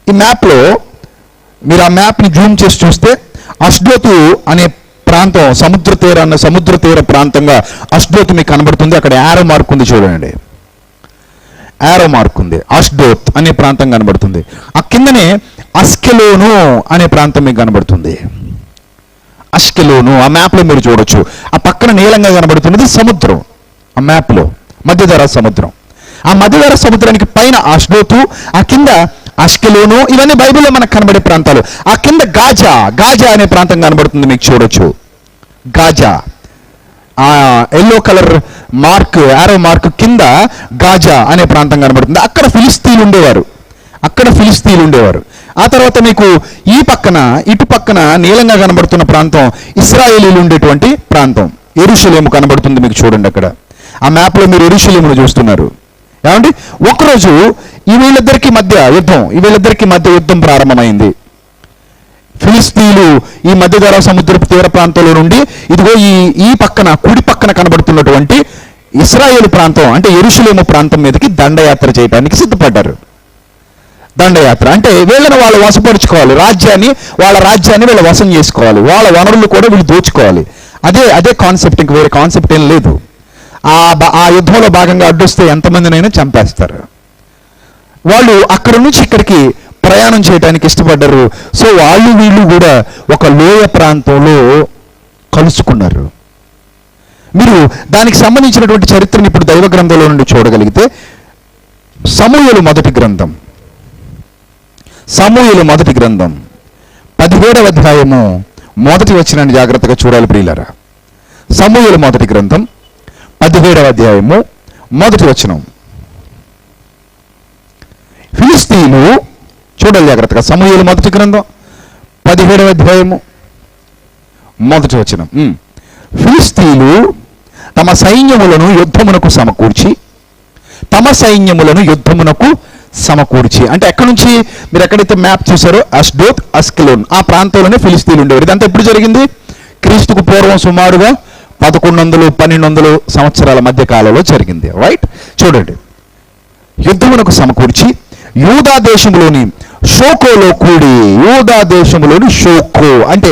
ఈ మ్యాప్లో మీరు ఆ మ్యాప్ని జూమ్ చేసి చూస్తే అష్డోతు అనే ప్రాంతం సముద్ర తీర ప్రాంతంగా అష్డోతు మీకు కనబడుతుంది. అక్కడ యారో మార్క్ ఉంది చూడండి. యారో మార్క్ ఉంది. అష్డోత్ అనే ప్రాంతం కనబడుతుంది. ఆ కిందనే అష్కెలోను అనే ప్రాంతం మీకు కనబడుతుంది. అష్కెలోను. ఆ మ్యాప్లో మీరు చూడొచ్చు. ఆ పక్కన నీలంగా కనబడుతున్నది సముద్రం. ఆ మ్యాప్లో మధ్యధరా సముద్రం. ఆ మధ్యధరా సముద్రానికి పైన అష్డోతు, ఆ కింద అష్కెలోను. ఇవన్నీ బైబిల్లో మనకు కనబడే ప్రాంతాలు. ఆ కింద గాజా, గాజా అనే ప్రాంతం కనబడుతుంది, మీకు చూడొచ్చు. గాజా, ఆ yellow colour mark, arrow mark కింద గాజా అనే ప్రాంతం కనబడుతుంది. అక్కడ ఫిలిస్తీన్లు ఉండేవారు. ఆ తర్వాత మీకు ఈ పక్కన, ఇటు పక్కన నీలంగా కనబడుతున్న ప్రాంతం ఇశ్రాయేలీలు ఉండేటువంటి ప్రాంతం. యెరూషలేము కనబడుతుంది మీకు చూడండి. అక్కడ ఆ మ్యాప్లో మీరు యెరూషలేమును చూస్తున్నారు. ఏమండి, ఒకరోజు వీళ్ళిద్దరికి మధ్య యుద్ధం ప్రారంభమైంది. ఫిలిస్తీన్లు ఈ మధ్యధరా సముద్రపు తీర ప్రాంతంలో నుండి ఇదిగో ఈ పక్కన, కుడి పక్కన కనబడుతున్నటువంటి ఇశ్రాయేలు ప్రాంతం అంటే యెరూషలేము ప్రాంతం మీదకి దండయాత్ర చేయడానికి సిద్ధపడ్డారు. దండయాత్ర అంటే వీళ్ళని వాళ్ళు వశపరుచుకోవాలి, వాళ్ళ రాజ్యాన్ని వీళ్ళు వశం చేసుకోవాలి, వాళ్ళ వనరులు కూడా వీళ్ళు దోచుకోవాలి. అదే కాన్సెప్ట్, ఇంక వేరే కాన్సెప్ట్ ఏం లేదు. ఆ యుద్ధంలో భాగంగా అడ్డొస్తే ఎంతమందినైనా చంపేస్తారు. వాళ్ళు అక్కడ నుంచి ఇక్కడికి ప్రయాణం చేయడానికి ఇష్టపడ్డారు. సో వీళ్ళు కూడా ఒక లోయ ప్రాంతంలో కలుసుకున్నారు. మీరు దానికి సంబంధించినటువంటి చరిత్రను ఇప్పుడు దైవ గ్రంథంలో నుండి చూడగలిగితే సమూయేలు మొదటి గ్రంథం 17వ అధ్యాయము మొదటి వచనాన్ని జాగ్రత్తగా చూడాలి ప్రియులారా. సమూయేలు మొదటి గ్రంథం 17వ అధ్యాయము మొదటి వచనం. ఫిలిస్తీన్లు, చూడాలి జాగ్రత్తగా, సమూయేలు మొదటి గ్రంథం 17వ అధ్యాయము మొదటి వచనం. ఫిలిస్తీన్లు తమ సైన్యములను యుద్ధమునకు సమకూర్చి అంటే ఎక్కడి నుంచి మీరు ఎక్కడైతే మ్యాప్ చూసారో అష్డోత్, అష్కెలోన్ ఆ ప్రాంతంలోనే ఫిలిస్తీన్లు ఉండేవారు. ఇదంతా ఎప్పుడు జరిగింది? క్రీస్తుకు పూర్వం సుమారుగా 1100-1200 సంవత్సరాల మధ్య కాలంలో జరిగింది. రైట్, చూడండి. యుద్ధమునకు సమకూర్చి యూదా దేశంలోని షోకోలో కూడి, యూదా దేశంలోని షోకో అంటే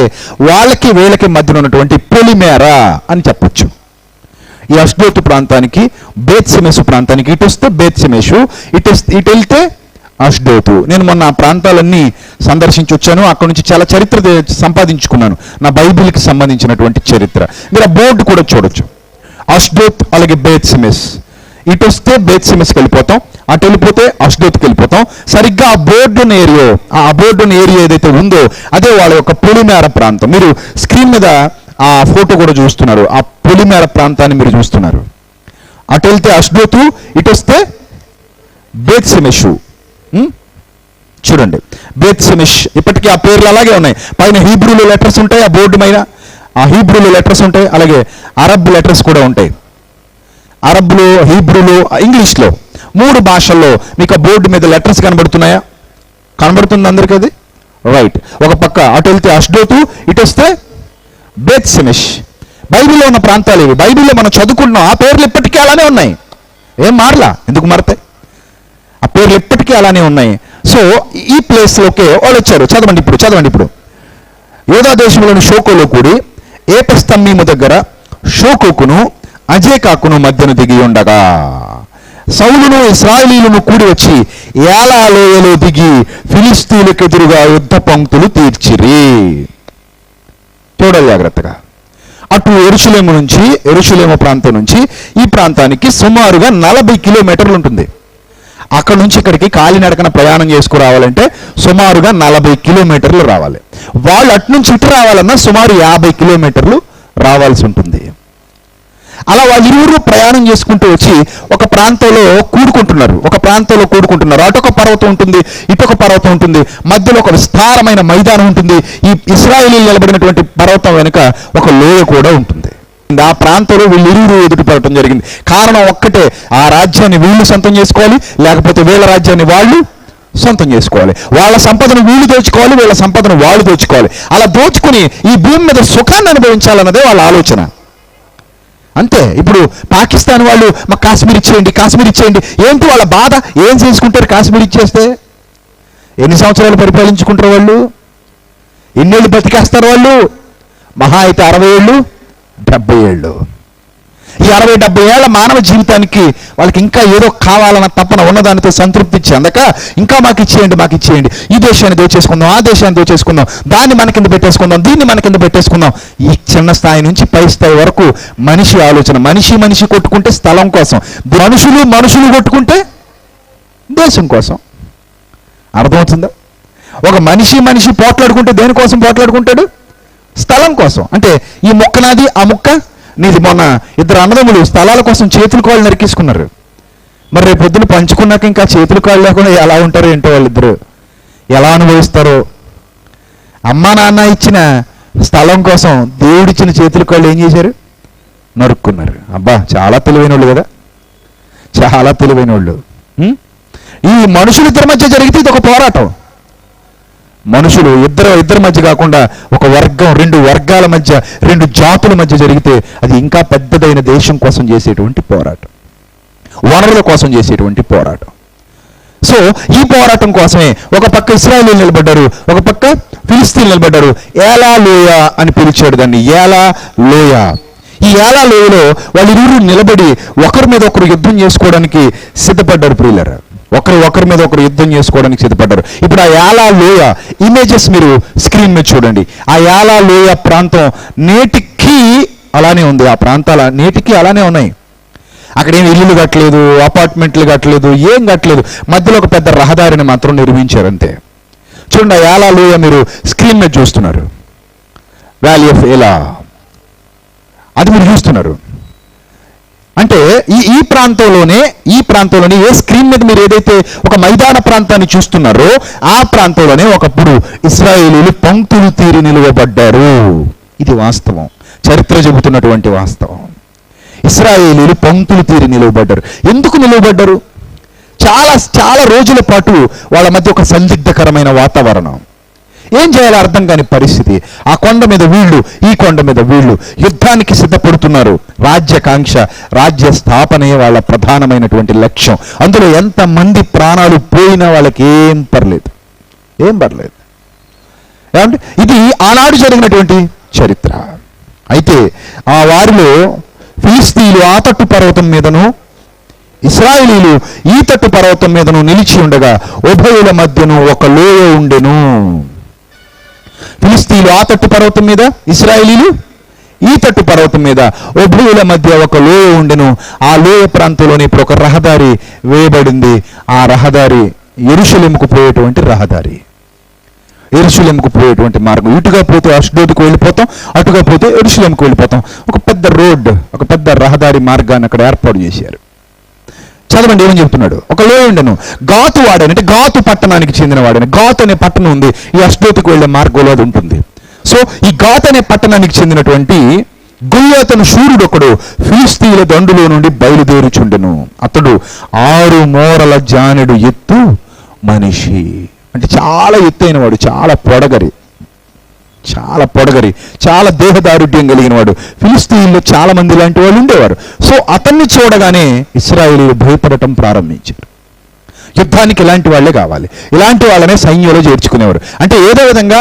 వాళ్ళకి వీళ్ళకి మధ్యన ఉన్నటువంటి పొలిమేర అని చెప్పొచ్చు. ఈ అష్డోతు ప్రాంతానికి, బేత్షెమెషు ప్రాంతానికి, ఇటు వస్తే బేత్షెమెషు, ఇటు వెళ్తే అష్డోతు. నేను మొన్న ఆ ప్రాంతాలన్నీ సందర్శించి వచ్చాను. అక్కడ నుంచి చాలా చరిత్ర సంపాదించుకున్నాను, నా బైబిల్కి సంబంధించినటువంటి చరిత్ర. మీరు ఆ బోర్డు కూడా చూడొచ్చు. అష్డోత్ అలాగే బేత్షెమెష్. ఇటు వస్తే బేత్షెమెష్కి వెళ్ళిపోతాం, అటు వెళ్ళిపోతే అష్డోత్కి వెళ్ళిపోతాం. సరిగ్గా ఆ బోర్డున్న ఏరియా ఏదైతే ఉందో అదే వాళ్ళ యొక్క పొలిమేర ప్రాంతం. మీరు స్క్రీన్ మీద ఆ ఫోటో కూడా చూస్తున్నారు. ఆ పొలిమేర ప్రాంతాన్ని మీరు చూస్తున్నారు. అటు వెళ్తే అష్డోతు, ఇటు వస్తే బేత్షెమెషు. చూడండి, బేత్షెమెష్. ఇప్పటికీ ఆ పేర్లు అలాగే ఉన్నాయి. పైన హీబ్రూలో లెటర్స్ ఉంటాయి, ఆ బోర్డు పైన ఆ హీబ్రూలో లెటర్స్ ఉంటాయి, అలాగే అరబ్ లెటర్స్ కూడా ఉంటాయి. అరబ్లో, హీబ్రూలో, ఇంగ్లీష్లో 3 భాషల్లో మీకు ఆ బోర్డు మీద లెటర్స్ కనబడుతున్నాయా? కనబడుతుంది అందరికీ అది? రైట్. ఒక పక్క అటు వెళ్తే అష్డోతు, ఇటు వస్తే బేత్షెమెష్. బైబిల్లో ఉన్న ప్రాంతాలు ఇవి. బైబిల్లో మనం చదువుకుంటున్నాం. ఆ పేర్లు ఇప్పటికీ అలానే ఉన్నాయి, ఏం మారలా. ఎందుకు మారతాయి? ఆ పేర్లు ఇప్పటికీ అలానే ఉన్నాయి. సో ఈ ప్లేస్లోకే వాళ్ళు వచ్చారు. చదవండి ఇప్పుడు. యూదా దేశంలోని షోకోలో కూడి ఏపస్తమ్మీము దగ్గర షోకోకును అజేకాకును మధ్యను దిగి ఉండగా సౌలును ఇశ్రాయేలీయులను కూడి వచ్చి ఏలా లోయలో దిగి ఫిలిస్తీయులకు ఎదురుగా యుద్ధ పంక్తులు తీర్చిరి. చూడాలి జాగ్రత్తగా. అటు యెరూషలేము ప్రాంతం నుంచి ఈ ప్రాంతానికి సుమారుగా 40 కిలోమీటర్లు ఉంటుంది. అక్కడ నుంచి ఇక్కడికి కాలినడకన ప్రయాణం చేసుకురావాలంటే సుమారుగా 40 కిలోమీటర్లు రావాలి. వాళ్ళు అటు నుంచి ఇటు రావాలన్నా సుమారు 50 కిలోమీటర్లు రావాల్సి ఉంటుంది. అలా వాళ్ళిరువురు ప్రయాణం చేసుకుంటూ వచ్చి ఒక ప్రాంతంలో కూడుకుంటున్నారు. అటొక పర్వతం ఉంటుంది, ఇటొక పర్వతం ఉంటుంది, మధ్యలో ఒక విస్తారమైన మైదానం ఉంటుంది. ఈ ఇశ్రాయేలీయులు నిలబడినటువంటి పర్వతం వెనుక ఒక లోయ కూడా ఉంటుంది. ఆ ప్రాంతంలో వీళ్ళిరువురు ఎదుటిపడటం జరిగింది. కారణం ఒక్కటే, ఆ రాజ్యాన్ని వీళ్ళు సొంతం చేసుకోవాలి, లేకపోతే వీళ్ళ రాజ్యాన్ని వాళ్ళు సొంతం చేసుకోవాలి. వాళ్ళ సంపదను వీళ్ళు దోచుకోవాలి, వీళ్ళ సంపదను వాళ్ళు దోచుకోవాలి. అలా దోచుకుని ఈ భూమి మీద సుఖాన్ని అనుభవించాలన్నదే వాళ్ళ ఆలోచన. అంతే. ఇప్పుడు పాకిస్తాన్ వాళ్ళు మాకు కాశ్మీర్ ఇచ్చేయండి. ఏంటి వాళ్ళ బాధ? ఏం చేసుకుంటారు కాశ్మీర్ ఇచ్చేస్తే? ఎన్ని సంవత్సరాలు పరిపాలించుకుంటారు వాళ్ళు? ఎన్నేళ్ళు బతికేస్తారు వాళ్ళు? మహా అయితే 60 ఏళ్ళు, 70 ఏళ్ళు. ఈ 60-70 ఏళ్ల మానవ జీవితానికి వాళ్ళకి ఇంకా ఏదో కావాలన్న తపన ఉన్నదానితో సంతృప్తి చెందక ఇంకా మాకు ఇచ్చేయండి, ఈ దేశాన్ని దోచేసుకుందాం, ఆ దేశాన్ని దోచేసుకుందాం, దాన్ని మన కింద పెట్టేసుకుందాం, దీన్ని మన కింద పెట్టేసుకుందాం. ఈ చిన్న స్థాయి నుంచి పై స్థాయి వరకు మనిషి ఆలోచన. మనిషి కొట్టుకుంటే స్థలం కోసం, మనుషులు కొట్టుకుంటే దేశం కోసం. అర్థమవుతుందా? ఒక మనిషి పోట్లాడుకుంటే దేనికోసం పోట్లాడుకుంటాడు? స్థలం కోసం. అంటే ఈ మొక్క నాది, ఆ మొక్క నీది. మొన్న 2 అన్నదమ్ములు స్థలాల కోసం చేతులు కాళ్ళు నరికేసుకున్నారు. మరి రేపు పొద్దున పంచుకున్నాక ఇంకా చేతులు కాళ్ళు లేకుండా ఎలా ఉంటారో ఏంటో వాళ్ళిద్దరు, ఎలా అనుభవిస్తారో. అమ్మా నాన్న ఇచ్చిన స్థలం కోసం దేవుడిచ్చిన చేతులు కాళ్ళు ఏం చేశారు? నరుక్కున్నారు. అబ్బా, చాలా తెలివైన వాళ్ళు కదా, చాలా తెలివైన వాళ్ళు. ఈ మనుషులిద్దరి మధ్య జరిగితే ఇది ఒక పోరాటం. మనుషులు ఇద్దరి మధ్య కాకుండా ఒక వర్గం, 2 వర్గాల మధ్య, 2 జాతుల మధ్య జరిగితే అది ఇంకా పెద్దదైన దేశం కోసం చేసేటువంటి పోరాటం, వనరుల కోసం చేసేటువంటి పోరాటం. సో ఈ పోరాటం కోసమే ఒక పక్క ఇశ్రాయేలీయులు నిలబడ్డారు, ఒక పక్క ఫిలిస్తీన్లు నిలబడ్డారు. ఏలా లోయ అని పిలిచాడు దాన్ని, ఏలా లోయ. ఈ ఏలా లోయలో వాళ్ళిరువురు నిలబడి ఒకరి మీద ఒకరు యుద్ధం చేసుకోవడానికి సిద్ధపడ్డారు. ప్రియులారా, ఒకరి మీద ఒకరు యుద్ధం చేసుకోవడానికి సిద్ధపడ్డారు. ఇప్పుడు ఆ యాలా లోయ ఇమేజెస్ మీరు స్క్రీన్ మీద చూడండి. ఆ యాలా లోయ ప్రాంతం నేటికి అలానే ఉంది. ఆ ప్రాంతాల నేటికి అలానే ఉన్నాయి. అక్కడ ఏం ఇల్లులు కట్టలేదు, అపార్ట్మెంట్లు కట్టలేదు, ఏం కట్టలేదు. మధ్యలో ఒక పెద్ద రహదారిని మాత్రం నిర్మించారు అంతే. చూడండి, ఆ యాలా లోయ మీరు స్క్రీన్ మీద చూస్తున్నారు. వ్యాలీ ఆఫ్ ఏలా అది మీరు చూస్తున్నారు. అంటే ఈ ప్రాంతంలోనే ఏ స్క్రీన్ మీద మీరు ఏదైతే ఒక మైదాన ప్రాంతాన్ని చూస్తున్నారో ఆ ప్రాంతంలోనే ఒకప్పుడు ఇశ్రాయేలీయులు పంక్తులు తీరి నిలువబడ్డారు. ఇది వాస్తవం, చరిత్ర చెబుతున్నటువంటి వాస్తవం. ఇశ్రాయేలీయులు పంక్తులు తీరి నిలువబడ్డారు. ఎందుకు నిలువబడ్డారు? చాలా రోజుల పాటు వాళ్ళ మధ్య ఒక సందిగ్ధకరమైన వాతావరణం. ఏం చేయాలో అర్థం కాని పరిస్థితి. ఆ కొండ మీద వీళ్ళు, ఈ కొండ మీద వీళ్ళు యుద్ధానికి సిద్ధపడుతున్నారు. రాజ్యాకాంక్ష, రాజ్య స్థాపనే వాళ్ళ ప్రధానమైనటువంటి లక్ష్యం. అందులో ఎంతమంది ప్రాణాలు పోయినా వాళ్ళకి ఏం పర్లేదు. ఏమంటే ఇది ఆనాడు జరిగినటువంటి చరిత్ర. అయితే ఆ వారిలో ఫిలిస్తీయులు ఆ తట్టు పర్వతం మీదను, ఇశ్రాయేలీయులు ఈ తట్టు పర్వతం మీదను నిలిచి ఉండగా ఉభయుల మధ్యను ఒక లోయ ఉండెను. ఫిలిస్తీయులు ఆ తట్టు పర్వతం మీద, ఇశ్రాయేలీయులు ఈ తట్టు పర్వతం మీద, ఉభయుల మధ్య ఒక లోయ ఉండెను. ఆ లోయ ప్రాంతంలోనే ఇప్పుడు ఒక రహదారి వేయబడింది. ఆ రహదారి యెరూషలేముకు పోయేటువంటి రహదారి, యెరూషలేముకు పోయేటువంటి మార్గం. ఇటుగా పోతే అష్డోదుకు వెళ్ళిపోతాం, అటుగా పోతే యెరూషలేముకు వెళ్ళిపోతాం. ఒక పెద్ద రోడ్, ఒక పెద్ద రహదారి మార్గాన్ని అక్కడ ఏర్పాటు చేశారు. చదవండి ఏమని చెప్తున్నాడు. ఒక లోయ ఉండెను, గాతు వాడని, అంటే గాతు పట్టణానికి చెందిన వాడని. గాతు అనే పట్టణం ఉంది, ఈ అష్డోతుకు వెళ్ళే మార్గంలో అది ఉంటుంది. సో ఈ గాతు అనే పట్టణానికి చెందినటువంటి గొల్యాతను శూరుడు ఒకడు ఫిలిస్తీయుల దండులో నుండి బయలుదేరుచుండెను. అతడు 6 మూరల జానెడు ఎత్తు మనిషి. అంటే చాలా ఎత్తైన వాడు, చాలా పొడగరి, చాలా దేహదారుఢ్యం కలిగిన వాడు. ఫిలిస్తీయుల్లో చాలా మంది ఇలాంటి వాళ్ళు ఉండేవారు. సో అతన్ని చూడగానే ఇశ్రాయేలీయులు భయపడటం ప్రారంభించారు. యుద్ధానికి ఇలాంటి వాళ్ళే కావాలి, ఇలాంటి వాళ్ళనే సైన్యంలో చేర్చుకునేవారు. అంటే ఏదో విధంగా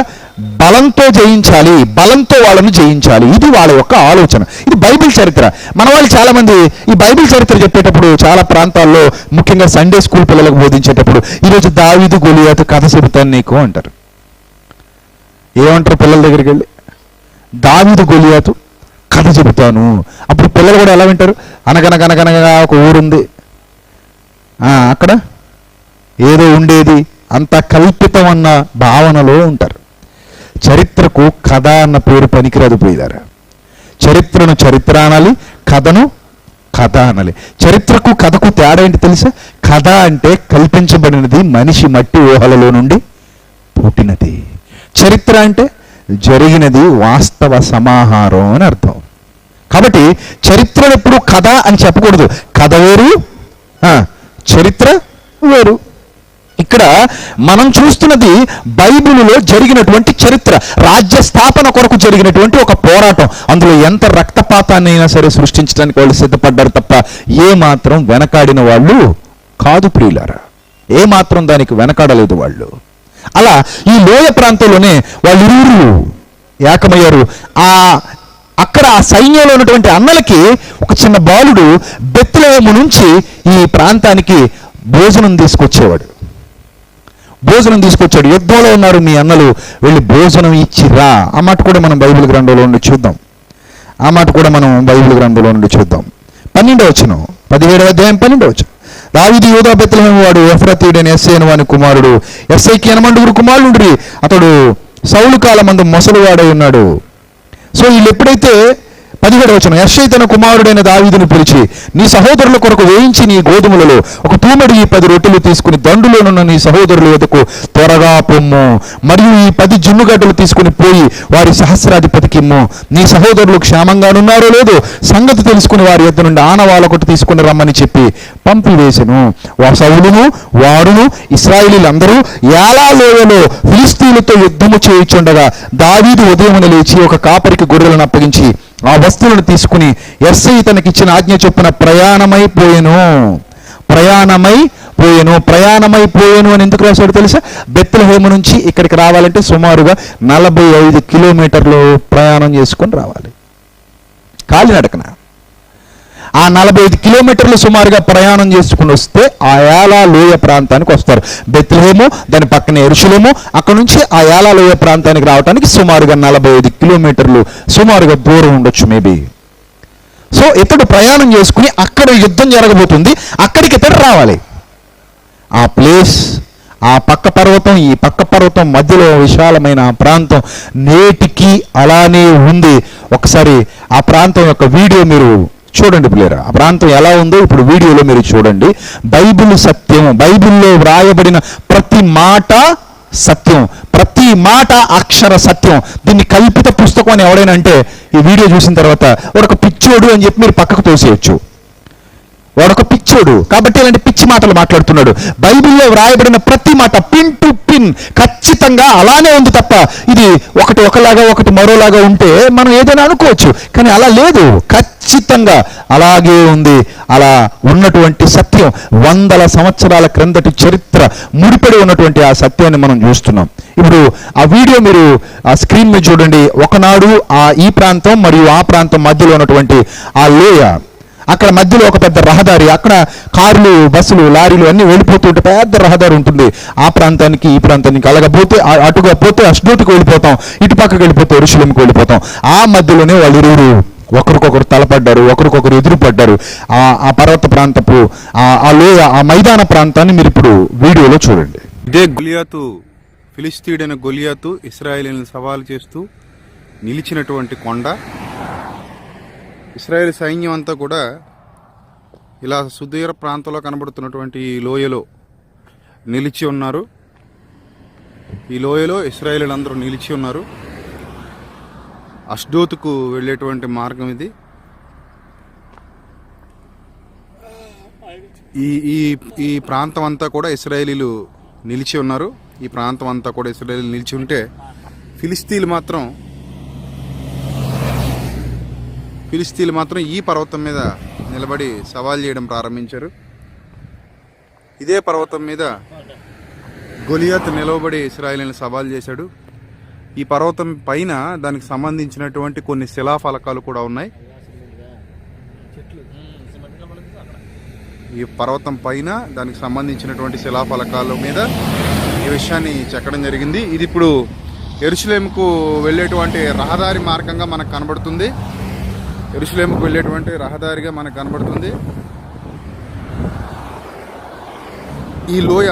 బలంతో జయించాలి, బలంతో వాళ్ళను జయించాలి. ఇది వాళ్ళ యొక్క ఆలోచన. ఇది బైబిల్ చరిత్ర. మన వాళ్ళు చాలా మంది ఈ బైబిల్ చరిత్ర చెప్పేటప్పుడు చాలా ప్రాంతాల్లో, ముఖ్యంగా సండే స్కూల్ పిల్లలకు బోధించేటప్పుడు, ఈరోజు దావీదు గొలియాతు కథ చెబుతాను నీకు అంటారు. ఏమంటారు పిల్లల దగ్గరికి వెళ్ళి? దావీదు గొలియాతు కథ చెబుతాను. అప్పుడు పిల్లలు కూడా ఎలా వింటారు? అనగనగనగనగా ఒక ఊరుంది, అక్కడ ఏదో ఉండేది, అంత కల్పితం అన్న భావనలో ఉంటారు. చరిత్రకు కథ అన్న పేరు పనికిరాదు పోయిదారా. చరిత్రను చరిత్ర అనాలి, కథను కథ అనాలి. చరిత్రకు కథకు తేడా ఏంటి తెలుసా? కథ అంటే కల్పించబడినది, మనిషి మట్టి ఊహలలో నుండి పుట్టినది. చరిత్ర అంటే జరిగినది, వాస్తవ సమాహారం అని అర్థం. కాబట్టి చరిత్ర ఎప్పుడు కథ అని చెప్పకూడదు. కథ వేరు, చరిత్ర వేరు. ఇక్కడ మనం చూస్తున్నది బైబిలులో జరిగినటువంటి చరిత్ర, రాజ్య స్థాపన కొరకు జరిగినటువంటి ఒక పోరాటం. అందులో ఎంత రక్తపాతాన్ని అయినా సరే సృష్టించడానికి వాళ్ళు సిద్ధపడ్డారు తప్ప ఏమాత్రం వెనకాడిన వాళ్ళు కాదు ప్రియులారా. ఏమాత్రం దానికి వెనకాడలేదు వాళ్ళు. అలా ఈ లోయ ప్రాంతంలోనే వాళ్ళు ఇరువురు ఏకమయ్యారు. అక్కడ ఆ సైన్యంలో ఉన్నటువంటి అన్నలకి ఒక చిన్న బాలుడు బెత్లెహేము నుంచి ఈ ప్రాంతానికి భోజనం తీసుకొచ్చేవాడు. యుద్ధంలో ఉన్నారు మీ అన్నలు, వెళ్ళి భోజనం ఇచ్చిరా. ఆ మాట కూడా మనం బైబిల్ గ్రంథంలో నుండి చూద్దాం. 12వ వచనం, 17వ అధ్యాయం 12వ వచనం. దావీదు యూదా బెత్లెహేము వాడు ఎఫ్రాతీయుడైన యెస్సై అను వాని కుమారుడు. యెస్సైకి 8 కుమారులుండ్రి, అతడు సౌలు కాలమందు మొసలువాడై ఉన్నాడు. సో వీళ్ళు ఎప్పుడైతే 17వ వచనం, యెస్సై తన కుమారుడైన దావీదును పిలిచి, నీ సహోదరుల కొరకు వేయించి నీ గోధుమలలో ఒక తూమెడు ఈ 10 రొట్టెలు తీసుకుని దండులోనున్న నీ సహోదరుల వద్దకు త్వరగా పొమ్ము, మరియు ఈ 10 జున్నుగడ్డలు తీసుకుని పోయి వారి సహస్రాధిపతికి ఇమ్ము. నీ సహోదరులు క్షేమంగానున్నారో లేదో సంగతి తెలుసుకుని వారి యొద్ద నుండి ఆనవాళ్ళకొట్టి తీసుకుని రమ్మని చెప్పి పంపివేసెను. సౌలును వారును ఇశ్రాయేలీయులందరూ ఏలా లోయలో ఫిలిష్తీయులతో యుద్ధము చేయుచుండగా దావీదు ఉదయమున లేచి ఒక కాపరికి గొర్రెలను అప్పగించి ఆ వస్తువులను తీసుకుని యెస్సై తనకిచ్చిన ఆజ్ఞ చొప్పున ప్రయాణమైపోయెను అని ఎందుకు రాశాడు తెలుసా? బెత్లెహేము నుంచి ఇక్కడికి రావాలంటే సుమారుగా 45 కిలోమీటర్లు ప్రయాణం చేసుకొని రావాలి, కాలినడకన. ఆ 45 కిలోమీటర్లు సుమారుగా ప్రయాణం చేసుకుని వస్తే ఆ ఏలా లోయ ప్రాంతానికి వస్తారు. బెత్లెహేము, దాని పక్కనే యెరూషలేము, అక్కడ నుంచి ఆ ఏలా లోయ ప్రాంతానికి రావడానికి సుమారుగా 45 కిలోమీటర్లు సుమారుగా దూరం ఉండొచ్చు మేబీ. సో ఇతడు ప్రయాణం చేసుకుని అక్కడ యుద్ధం జరగబోతుంది, అక్కడికి ఇతడు రావాలి. ఆ ప్లేస్, ఆ పక్క పర్వతం, ఈ పక్క పర్వతం మధ్యలో విశాలమైన ఆ ప్రాంతం నేటికి అలానే ఉంది. ఒకసారి ఆ ప్రాంతం యొక్క వీడియో మీరు చూడండి పిల్లరా. ఆ ప్రాంతం ఎలా ఉందో ఇప్పుడు వీడియోలో మీరు చూడండి. బైబిల్ సత్యం, బైబిల్లో వ్రాయబడిన ప్రతి మాట సత్యం, ప్రతి మాట అక్షర సత్యం. దీన్ని కల్పిత పుస్తకం అని ఎవడైనా అంటే ఈ వీడియో చూసిన తర్వాత వాడొక పిచ్చోడు అని చెప్పి మీరు పక్కకు తోసేయచ్చు. వాడొక పిచ్చోడు కాబట్టి ఇలాంటి పిచ్చి మాటలు మాట్లాడుతున్నాడు. బైబిల్లో వ్రాయబడిన ప్రతి మాట పిన్ టు పిన్ ఖచ్చితంగా అలానే ఉంది తప్ప ఇది ఒకటి ఒకలాగా ఒకటి మరోలాగా ఉంటే మనం ఏదైనా అనుకోవచ్చు, కానీ అలా లేదు. ఖచ్చితంగా అలాగే ఉంది. అలా ఉన్నటువంటి సత్యం 100 సంవత్సరాల క్రిందటి చరిత్ర ముడిపడి ఉన్నటువంటి ఆ సత్యాన్ని మనం చూస్తున్నాం. ఇప్పుడు ఆ వీడియో మీరు ఆ స్క్రీన్ మీద చూడండి. ఒకనాడు ఈ ప్రాంతం మరియు ఆ ప్రాంతం మధ్యలో ఉన్నటువంటి ఆ లోయ, అక్కడ మధ్యలో ఒక పెద్ద రహదారి, అక్కడ కార్లు, బస్సులు, లారీలు అన్నీ వెళ్ళిపోతుంటే పెద్ద రహదారి ఉంటుంది. ఆ ప్రాంతానికి ఈ ప్రాంతానికి అలాగపోతే అటుగా పోతే అష్డోటుకు వెళ్ళిపోతాం, ఇటు పక్కకి వెళ్ళిపోతే యెరూషలేముకు వెళ్ళిపోతాం. ఆ మధ్యలోనే వాళ్ళు ఇరువురు ఒకరికొకరు తలపడ్డారు, ఒకరికొకరు ఎదురుపడ్డారు. ఆ పర్వత ప్రాంతపు ఆ లోయ, ఆ మైదాన ప్రాంతాన్ని మీరు ఇప్పుడు వీడియోలో చూడండి. ఇదే గొలియాతు, ఫిలిష్తీయుడైన గొలియాతు ఇశ్రాయేలీయులను సవాలు చేస్తూ నిలిచినటువంటి కొండ. ఇశ్రాయేల్ సైన్యం అంతా కూడా ఇలా సుదూర ప్రాంతంలో కనబడుతున్నటువంటి ఈ లోయలో నిలిచి ఉన్నారు. ఈ లోయలో ఇశ్రాయేలీయులందరూ నిలిచి ఉన్నారు. అష్డోతుకు వెళ్ళేటువంటి మార్గం ఇది. ఈ ప్రాంతం అంతా కూడా ఇశ్రాయేలీలు నిలిచి ఉన్నారు. ఈ ప్రాంతం అంతా కూడా ఇశ్రాయేలీలు నిలిచి ఉంటే ఫిలిస్తీన్లు మాత్రం ఈ పర్వతం మీద నిలబడి సవాల్ చేయడం ప్రారంభించారు. ఇదే పర్వతం మీద గొలియాతు నిలవబడి ఇశ్రాయేలీలను సవాల్ చేశాడు. ఈ పర్వతం పైన దానికి సంబంధించినటువంటి కొన్ని శిలాఫలకాలు కూడా ఉన్నాయి. ఈ పర్వతం పైన దానికి సంబంధించినటువంటి శిలాఫలకాల మీద ఈ విషయాన్ని చెక్కడం జరిగింది. ఇది ఇప్పుడు యెరూషలేముకు వెళ్ళేటువంటి రహదారి మార్గంగా మనకు కనబడుతుంది. యెరూషలేముకు వెళ్ళేటువంటి రహదారిగా మనకు కనబడుతుంది. ఈ లోయ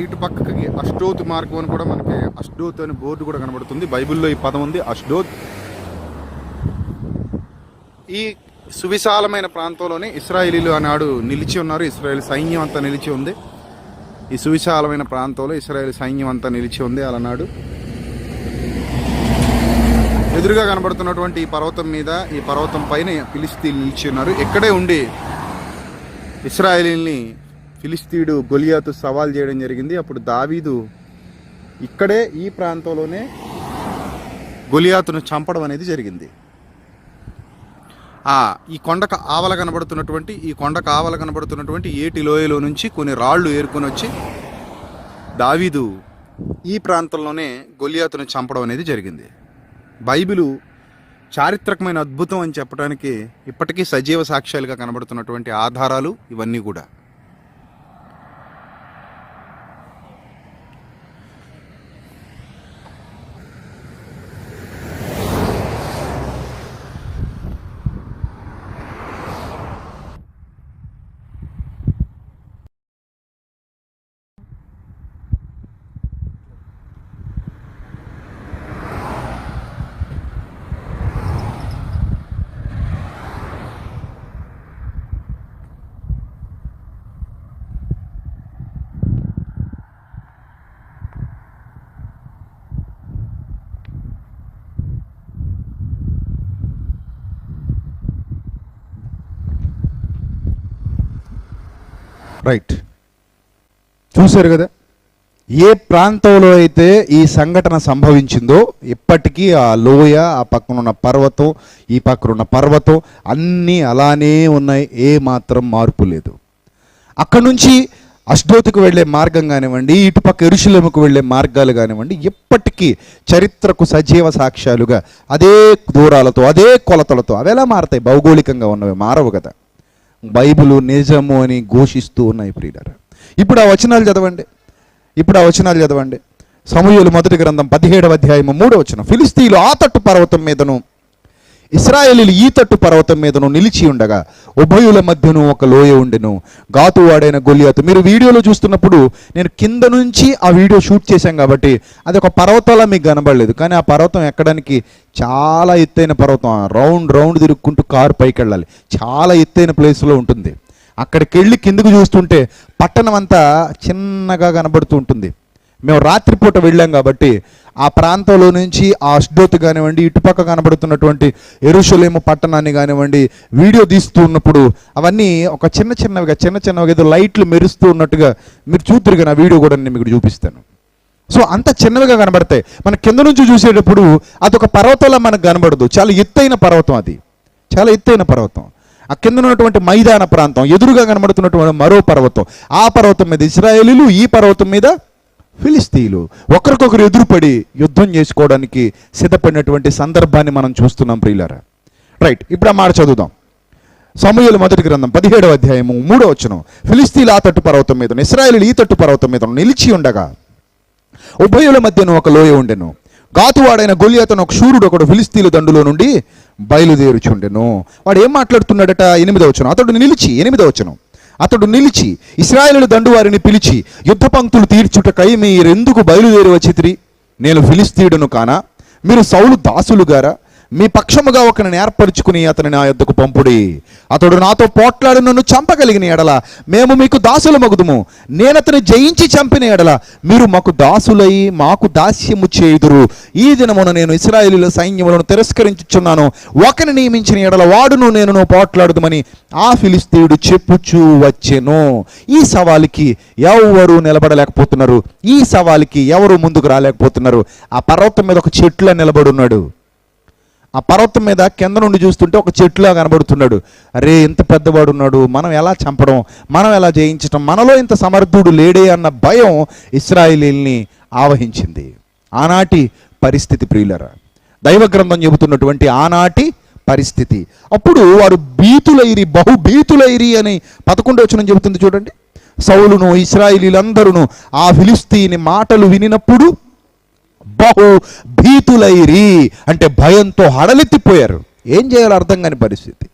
ఇటు పక్కకి అష్డోత్ మార్గం అని కూడా మనకి అష్డోత్ అని బోర్డు కూడా కనబడుతుంది. బైబిల్లో ఈ పదం ఉంది, అష్డోత్. ఈ సువిశాలమైన ప్రాంతంలోనే ఇశ్రాయేలీలు ఆనాడు నిలిచి ఉన్నారు. ఇశ్రాయేల్ సైన్యం అంతా నిలిచి ఉంది. ఈ సువిశాలమైన ప్రాంతంలో ఇశ్రాయేల్ సైన్యం అంతా నిలిచి ఉంది. అలనాడు ఎదురుగా కనబడుతున్నటువంటి ఈ పర్వతం మీద, ఈ పర్వతం పైన ఫిలిస్తీన్లు నిలిచి ఉన్నారు. ఇక్కడే ఉండి ఇశ్రాయేలీల్ని ఫిలిస్తీయుడు గొలియాతు సవాల్ చేయడం జరిగింది. అప్పుడు దావీదు ఇక్కడే ఈ ప్రాంతంలోనే గొలియాతును చంపడం అనేది జరిగింది. ఈ కొండకు ఆవల కనబడుతున్నటువంటి ఏటి లోయలో నుంచి కొన్ని రాళ్ళు ఏరుకొని వచ్చి దావీదు ఈ ప్రాంతంలోనే గొలియాతును చంపడం అనేది జరిగింది. బైబిలు చారిత్రకమైన అద్భుతం అని చెప్పడానికి ఇప్పటికీ సజీవ సాక్ష్యాలుగా కనబడుతున్నటువంటి ఆధారాలు ఇవన్నీ కూడా. రైట్, చూశారు కదా, ఏ ప్రాంతంలో అయితే ఈ సంఘటన సంభవించిందో ఇప్పటికీ ఆ లోయ, ఆ పక్కనున్న పర్వతం, ఈ పక్కనున్న పర్వతం అన్నీ అలానే ఉన్నాయి, ఏ మాత్రం మార్పు లేదు. అక్కడ నుంచి అష్డోతుకు వెళ్ళే మార్గం కానివ్వండి, ఇటుపక్క యెరూషలేముకు వెళ్ళే మార్గాలు కానివ్వండి, ఇప్పటికీ చరిత్రకు సజీవ సాక్ష్యాలుగా అదే దూరాలతో, అదే కొలతలతో అవి ఎలా మారతాయి? భౌగోళికంగా ఉన్నవి మారవు కదా. బైబిలు నిజము అని ఘోషిస్తూ ఉన్నాయి ప్రియులారా. ఇప్పుడు ఆ వచనాలు చదవండి. సమూయేలు మొదటి గ్రంథం 17వ అధ్యాయము 3వ వచనం. ఫిలిష్తీయులు ఆ తట్టు పర్వతం మీదను ఇశ్రాయేలీయులు ఈ తట్టు పర్వతం మీదను నిలిచి ఉండగా ఉభయుల మధ్యను ఒక లోయ ఉండెను, గాతు వాడైన గొలియాతు. మీరు వీడియోలో చూస్తున్నప్పుడు నేను కింద నుంచి ఆ వీడియో షూట్ చేశాం కాబట్టి అది ఒక పర్వతంలా మీకు కనబడలేదు, కానీ ఆ పర్వతం ఎక్కడానికి చాలా ఎత్తైన పర్వతం. రౌండ్ తిరుక్కుంటూ కారు పైకి వెళ్ళాలి, చాలా ఎత్తైన ప్లేస్లో ఉంటుంది. అక్కడికి వెళ్ళి కిందకు చూస్తుంటే పట్టణం అంతా చిన్నగా కనబడుతూ ఉంటుంది. మేము రాత్రిపూట వెళ్ళాం కాబట్టి ఆ ప్రాంతంలో నుంచి ఆ అష్డోతు కానివ్వండి, ఇటుపక్క కనబడుతున్నటువంటి యెరూషలేము పట్టణాన్ని కానివ్వండి వీడియో తీస్తూ ఉన్నప్పుడు అవన్నీ ఒక చిన్నవిగా ఏదో లైట్లు మెరుస్తూ ఉన్నట్టుగా మీరు చూతురుగా. నా వీడియో కూడా నేను మీకు చూపిస్తాను. సో అంత చిన్నవిగా కనబడతాయి. మన కింద నుంచి చూసేటప్పుడు అదొక పర్వతంలా మనకు కనబడదు, చాలా ఎత్తైన పర్వతం. అది చాలా ఎత్తైన పర్వతం. ఆ కింద ఉన్నటువంటి మైదాన ప్రాంతం, ఎదురుగా కనబడుతున్నటువంటి మరో పర్వతం, ఆ పర్వతం మీద ఇశ్రాయేలీయులు, ఈ పర్వతం మీద ఫిలిష్తీయులు ఒకరికొకరు ఎదురుపడి యుద్ధం చేసుకోవడానికి సిద్ధపడినటువంటి సందర్భాన్ని మనం చూస్తున్నాం ప్రియులారా. రైట్, ఇప్పుడు ఆ మాట చదువుదాం. సమూయేలు మొదటి గ్రంథం 17వ అధ్యాయము 3వ వచనం. ఫిలిష్తీయులు ఆ తట్టు పర్వతం మీద, ఇశ్రాయేలీయులు ఈ తట్టు పర్వతం మీద నిలిచి ఉండగా ఉభయుల మధ్యను ఒక లోయ ఉండెను, గాతువాడైన గొలియాతును ఒక శూరుడు ఒకడు ఫిలిష్తీయుల దండులో నుండి బయలుదేరుచుండెను. వాడు ఏం మాట్లాడుతున్నాడట? 8వ వచనం. అతడు నిలిచి ఇశ్రాయేలు దండు వారిని పిలిచి, యుద్ధ పంక్తులు తీర్చుటకై మీరెందుకు బయలుదేరి వచ్చితిరి? నేను ఫిలిష్తీయుడును కానా? మీరు సౌలు దాసులు గారా? మీ పక్షముగా ఒకరిని ఏర్పరచుకుని అతని నా యొద్దకు పంపుడి. అతడు నాతో పోట్లాడి నన్ను చంపగలిగిన ఎడల మేము మీకు దాసుల మగుదుము. నేను అతని జయించి చంపిన ఎడల మీరు మాకు దాసులై మాకు దాస్యము చేయుదురు. ఈ దినమున నేను ఇశ్రాయేలీయుల సైన్యములను తిరస్కరించుచున్నాను, ఒకరిని నియమించిన ఎడల వాడును నేనును పోట్లాడుదుమని ఆ ఫిలిష్తీయుడు చెప్పుచూ వచ్చెను. ఈ సవాలుకి ఎవరు నిలబడలేకపోతున్నారు, ఈ సవాలుకి ఎవరు ముందుకు రాలేకపోతున్నారు. ఆ పర్వతం మీద ఒక చెట్టులా నిలబడున్నాడు. ఆ పర్వతం మీద కింద నుండి చూస్తుంటే ఒక చెట్టులా కనబడుతున్నాడు. అరే, ఇంత పెద్దవాడు ఉన్నాడు, మనం ఎలా చంపడం, మనం ఎలా జయించడం, మనలో ఇంత సమర్థుడు లేడే అన్న భయం ఇశ్రాయేలీయుల్ని ఆవహించింది. ఆనాటి పరిస్థితి ప్రియులరా, దైవ గ్రంథం చెబుతున్నటువంటి ఆనాటి పరిస్థితి. అప్పుడు వారు బహుభీతులైరి అని 11వ వచనం చెబుతుంది చూడండి. సౌలును ఇశ్రాయేలీయులందరూ ఆ ఫిలిష్తీయుని మాటలు వినినప్పుడు బహు భీతులైరి అంటే భయంతో హడలెత్తిపోయారు. ఏం చేయాలో అర్థం కాని పరిస్థితి.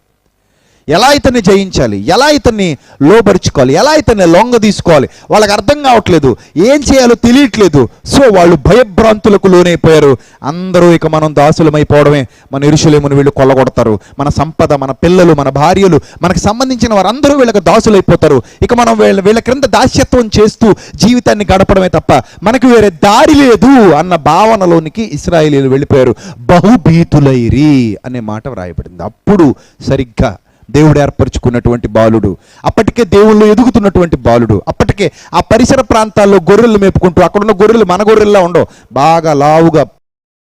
ఎలా ఇతన్ని జయించాలి, ఎలా ఇతన్ని లోపరుచుకోవాలి, ఎలా ఇతన్ని లొంగ తీసుకోవాలి వాళ్ళకి అర్థం కావట్లేదు, ఏం చేయాలో తెలియట్లేదు. సో వాళ్ళు భయభ్రాంతులకు లోనైపోయారు. అందరూ ఇక మనం దాసులమైపోవడమే, మన యెరూషలేమును వీళ్ళు కొల్లగొడతారు, మన సంపద, మన పిల్లలు, మన భార్యలు, మనకు సంబంధించిన వారందరూ వీళ్ళకి దాసులైపోతారు. ఇక మనం వీళ్ళ క్రింద దాస్యత్వం చేస్తూ జీవితాన్ని గడపడమే తప్ప మనకు వేరే దారి లేదు అన్న భావనలోనికి ఇశ్రాయేలీయులు వెళ్ళిపోయారు. బహుభీతులైరి అనే మాట వ్రాయబడింది. అప్పుడు సరిగ్గా దేవుడు ఏర్పరచుకున్నటువంటి బాలుడు, అప్పటికే దేవుళ్ళు ఎదుగుతున్నటువంటి బాలుడు, అప్పటికే ఆ పరిసర ప్రాంతాల్లో గొర్రెలు మేపుకుంటూ, అక్కడున్న గొర్రెలు మన గొర్రెల్లా ఉండవు, బాగా లావుగా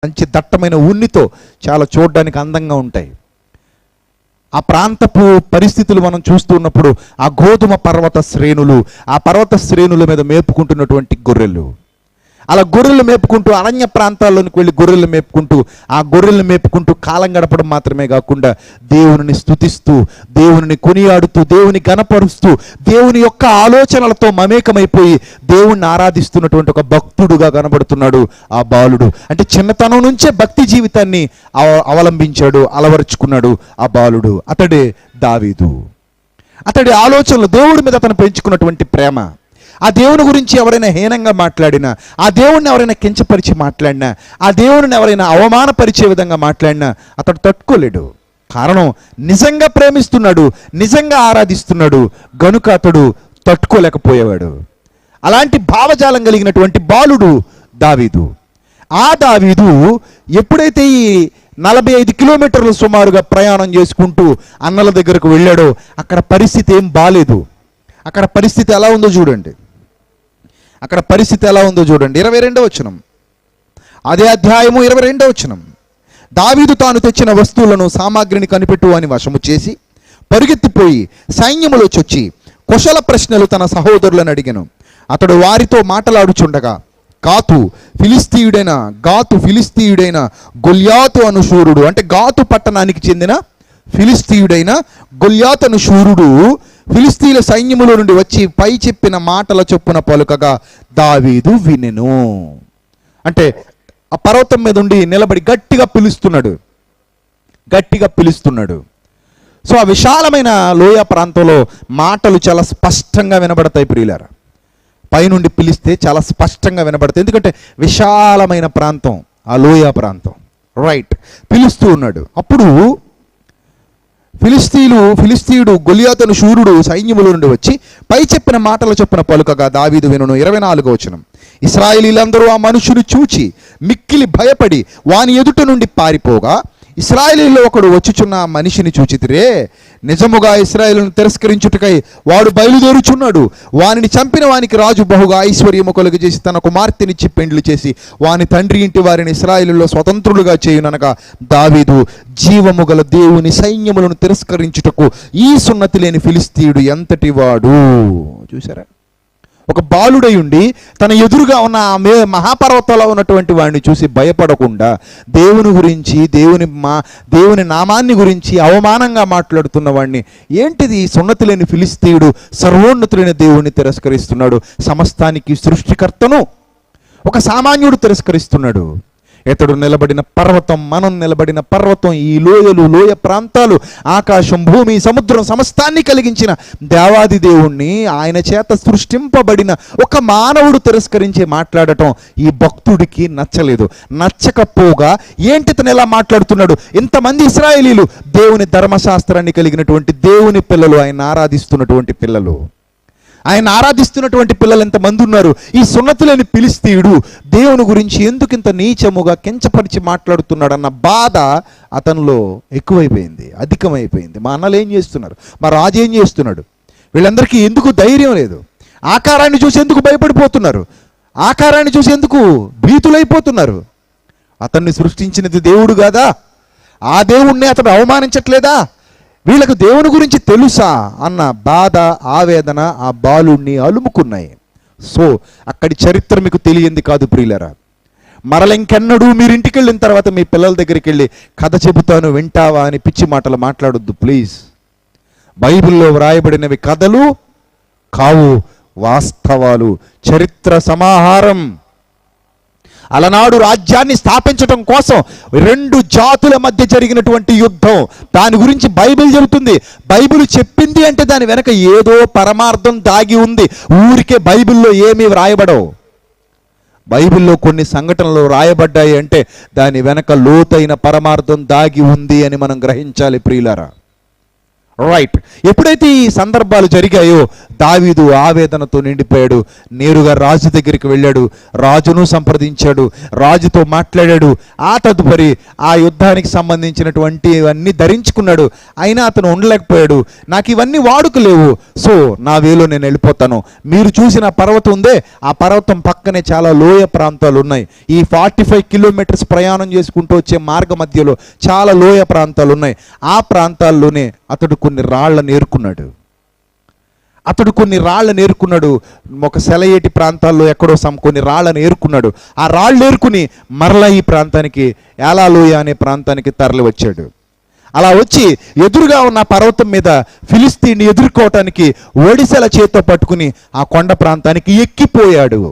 మంచి దట్టమైన ఉన్నితో చాలా చూడడానికి అందంగా ఉంటాయి. ఆ ప్రాంతపు పరిస్థితులు మనం చూస్తున్నప్పుడు ఆ గోధుమ పర్వత శ్రేణులు, ఆ పర్వత శ్రేణుల మీద మేపుకుంటున్నటువంటి గొర్రెలు, అలా గొర్రెలు మేపుకుంటూ అరణ్య ప్రాంతాల్లోనికి వెళ్ళి గొర్రెలు మేపుకుంటూ ఆ గొర్రెలు మేపుకుంటూ కాలం గడపడం మాత్రమే కాకుండా దేవుని స్తుతిస్తూ దేవుని కొనియాడుతూ దేవుని గణపరుస్తూ దేవుని యొక్క ఆలోచనలతో మమేకమైపోయి దేవుణ్ణి ఆరాధిస్తున్నటువంటి ఒక భక్తుడుగా కనబడుతున్నాడు ఆ బాలుడు. అంటే చిన్నతనం నుంచే భక్తి జీవితాన్ని అవలంబించాడు, అలవరుచుకున్నాడు ఆ బాలుడు. అతడే దావీదు. అతడి ఆలోచనలు, దేవుడి మీద అతను పెంచుకున్నటువంటి ప్రేమ, ఆ దేవుని గురించి ఎవరైనా హీనంగా మాట్లాడినా, ఆ దేవుణ్ణి ఎవరైనా కించపరిచి మాట్లాడినా, ఆ దేవుడిని ఎవరైనా అవమానపరిచే విధంగా మాట్లాడినా అతడు తట్టుకోలేడు. కారణం, నిజంగా ప్రేమిస్తున్నాడు, నిజంగా ఆరాధిస్తున్నాడు గనుక అతడు తట్టుకోలేకపోయేవాడు. అలాంటి భావజాలం కలిగినటువంటి బాలుడు దావీదు. ఆ దావీదు ఎప్పుడైతే ఈ 45 కిలోమీటర్లు సుమారుగా ప్రయాణం చేసుకుంటూ అన్నల దగ్గరకు వెళ్ళాడో అక్కడ పరిస్థితి ఏం బాలేదు. అక్కడ పరిస్థితి ఎలా ఉందో చూడండి. 22వ వచనం, అదే అధ్యాయము 22వ వచనం. దావీదు తాను తెచ్చిన వస్తువులను సామాగ్రిని కనిపెట్టు అని వశము చేసి పరుగెత్తిపోయి సైన్యములో చొచ్చి కుశల ప్రశ్నలు తన సహోదరులను అడిగెను. అతడు వారితో మాట్లాడుచుండగా గాతు ఫిలిస్తీయుడైన గొల్యాతు అను శూరుడు, అంటే గాతు పట్టణానికి చెందిన ఫిలిస్తీయుడైన గొల్యాతు అను శూరుడు ఫిలిస్తీయుల సైన్యములో నుండి వచ్చి పై చెప్పిన మాటల చొప్పున పలుకగా దావీదు వినెను. అంటే ఆ పర్వతం మీద ఉండి నిలబడి గట్టిగా పిలుస్తున్నాడు. సో ఆ విశాలమైన లోయ ప్రాంతంలో మాటలు చాలా స్పష్టంగా వినబడతాయి ప్రియులారా. పైనుండి పిలిస్తే చాలా స్పష్టంగా వినబడతాయి, ఎందుకంటే విశాలమైన ప్రాంతం ఆ లోయ ప్రాంతం. రైట్, పిలుస్తూ ఉన్నాడు. అప్పుడు ఫిలిస్తీయుడు గొల్యాతును శూరుడు సైన్యముల నుండి వచ్చి పై చెప్పిన మాటల చొప్పున పలుకగా దావీదు వినును. 24వ వచనం. ఇశ్రాయేలీలందరూ ఆ మనుషుని చూచి మిక్కిలి భయపడి వాని ఎదుట నుండి పారిపోగా ఇశ్రాయేలీలో ఒకడు వచ్చుచున్న ఆ మనిషిని చూచితిరే, నిజముగా ఇశ్రాయేలును తిరస్కరించుటకై వాడు బయలుదేరుచున్నాడు. వానిని చంపిన వానికి రాజు బహుగా ఐశ్వర్యము కలుగజేసి తన కుమార్తెనిచ్చి పెండ్లి చేసి వాని తండ్రి ఇంటి వారిని ఇశ్రాయేలులో స్వతంత్రులుగా చేయుననగా దావీదు జీవము గల దేవుని సైన్యములను తిరస్కరించుటకు ఈ సున్నతి లేని ఫిలిస్తీయుడు ఎంతటి వాడు. చూసారా, ఒక బాలుడై ఉండి తన ఎదురుగా ఉన్న మహాపర్వతంలో ఉన్నటువంటి వాడిని చూసి భయపడకుండా దేవుని గురించి దేవుని నామాన్ని గురించి అవమానంగా మాట్లాడుతున్న వాడిని, ఏంటిది సున్నతి లేని ఫిలిస్తీయుడు సర్వోన్నతులైన దేవుణ్ణి తిరస్కరిస్తున్నాడు, సమస్తానికి సృష్టికర్తను ఒక సామాన్యుడు తిరస్కరిస్తున్నాడు. ఇతడు నిలబడిన పర్వతం, మనం నిలబడిన పర్వతం, ఈ లోయలు, లోయ ప్రాంతాలు, ఆకాశం, భూమి, సముద్రం సమస్తాన్ని కలిగించిన దేవాది దేవుణ్ణి, ఆయన చేత సృష్టింపబడిన ఒక మానవుడు తిరస్కరించి మాట్లాడటం ఈ భక్తుడికి నచ్చలేదు. నచ్చకపోగా ఏంటి తను ఎలా మాట్లాడుతున్నాడు? ఇంతమంది ఇశ్రాయేలీలు దేవుని ధర్మశాస్త్రాన్ని కలిగినటువంటి దేవుని పిల్లలు, ఆయన ఆరాధిస్తున్నటువంటి పిల్లలు, ఎంతమంది ఉన్నారు? ఈ సున్నతులేని ఫిలిస్తీయుడు దేవుని గురించి ఎందుకింత నీచముగా కించపరిచి మాట్లాడుతున్నాడన్న బాధ అతనిలో ఎక్కువైపోయింది, అధికమైపోయింది. మా అన్నలు ఏం చేస్తున్నారు, మా రాజు ఏం చేస్తున్నాడు, వీళ్ళందరికీ ఎందుకు ధైర్యం లేదు? ఆకారాన్ని చూసి ఎందుకు భయపడిపోతున్నారు? ఆకారాన్ని చూసి ఎందుకు భీతులైపోతున్నారు? అతన్ని సృష్టించినది దేవుడు కాదా? ఆ దేవుణ్ణి అతను అవమానించట్లేదా? వీళ్ళకు దేవుని గురించి తెలుసా అన్న బాధ, ఆవేదన ఆ బాలుణ్ణి అలుముకున్నాయి. సో అక్కడి చరిత్ర మీకు తెలియంది కాదు ప్రియులరా. మరలెంకెన్నడూ మీరు ఇంటికి వెళ్ళిన తర్వాత మీ పిల్లల దగ్గరికి వెళ్ళి కథ చెబుతాను వింటావా అని పిచ్చి మాటలు మాట్లాడొద్దు ప్లీజ్. బైబిల్లో వ్రాయబడినవి కథలు కావు, వాస్తవాలు, చరిత్ర సమాహారం. అలనాడు రాజ్యాన్ని స్థాపించడం కోసం 2 జాతుల మధ్య జరిగినటువంటి యుద్ధం, దాని గురించి బైబిల్ చెబుతుంది. బైబిల్ చెప్పింది అంటే దాని వెనక ఏదో పరమార్థం దాగి ఉంది. ఊరికే బైబిల్లో ఏమీ వ్రాయబడవు. బైబిల్లో కొన్ని సంఘటనలు రాయబడ్డాయి అంటే దాని వెనక లోతైన పరమార్థం దాగి ఉంది అని మనం గ్రహించాలి ప్రియులారా. రైట్, ఎప్పుడైతే ఈ సందర్భాలు జరిగాయో దావీదు ఆవేదనతో నిండిపోయాడు. నేరుగా రాజు దగ్గరికి వెళ్ళాడు, రాజును సంప్రదించాడు, రాజుతో మాట్లాడాడు. ఆ తదుపరి ఆ యుద్ధానికి సంబంధించినటువంటి ఇవన్నీ ధరించుకున్నాడు. అయినా అతను ఉండలేకపోయాడు. నాకు ఇవన్నీ వాడుకలేవు, సో నా వేలో నేను వెళ్ళిపోతాను. మీరు చూసిన పర్వతం ఉందే, ఆ పర్వతం పక్కనే చాలా లోయ ప్రాంతాలు ఉన్నాయి. ఈ 45 కిలోమీటర్స్ ప్రయాణం చేసుకుంటూ వచ్చే మార్గ మధ్యలో చాలా లోయ ప్రాంతాలు ఉన్నాయి. ఆ ప్రాంతాల్లోనే అతడు కొన్ని రాళ్లను ఏరుకున్నాడు. అతడు కొన్ని రాళ్ళను ఏరుకున్నాడు. ఒక సెలయేటి ప్రాంతాల్లో ఎక్కడో కొన్ని రాళ్ళను ఏరుకున్నాడు. ఆ రాళ్ళు ఏరుకుని మరలా ఈ ప్రాంతానికి ఏలాలోయ అనే ప్రాంతానికి తరలి వచ్చాడు. అలా వచ్చి ఎదురుగా ఉన్న పర్వతం మీద ఫిలిస్తీన్ని ఎదుర్కోవటానికి ఒడిసెల చేత్తో పట్టుకుని ఆ కొండ ప్రాంతానికి ఎక్కిపోయాడు.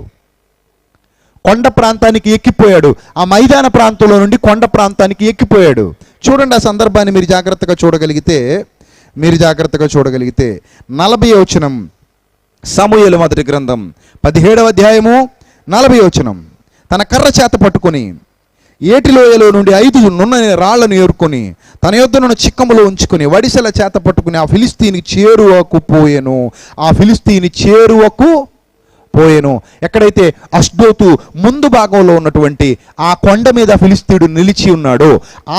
కొండ ప్రాంతానికి ఎక్కిపోయాడు. ఆ మైదాన ప్రాంతంలో నుండి కొండ ప్రాంతానికి ఎక్కిపోయాడు. చూడండి, ఆ సందర్భాన్ని మీరు జాగ్రత్తగా చూడగలిగితే 40వ వచనం, సమూయేలు మొదటి గ్రంథం 17వ అధ్యాయము 40వ వచనం. తన కర్ర చేత పట్టుకొని ఏటిలోయలో నుండి 5 నున్నని రాళ్లను ఏరుకొని తన యొద్దనున్న చిక్కములో ఉంచుకొని వడిసెల చేత పట్టుకుని ఆ ఫిలిస్తీని చేరువకు పోయెను. ఎక్కడైతే అష్డోతు ముందు భాగంలో ఉన్నటువంటి ఆ కొండ మీద ఫిలిస్తీయుడు నిలిచి ఉన్నాడో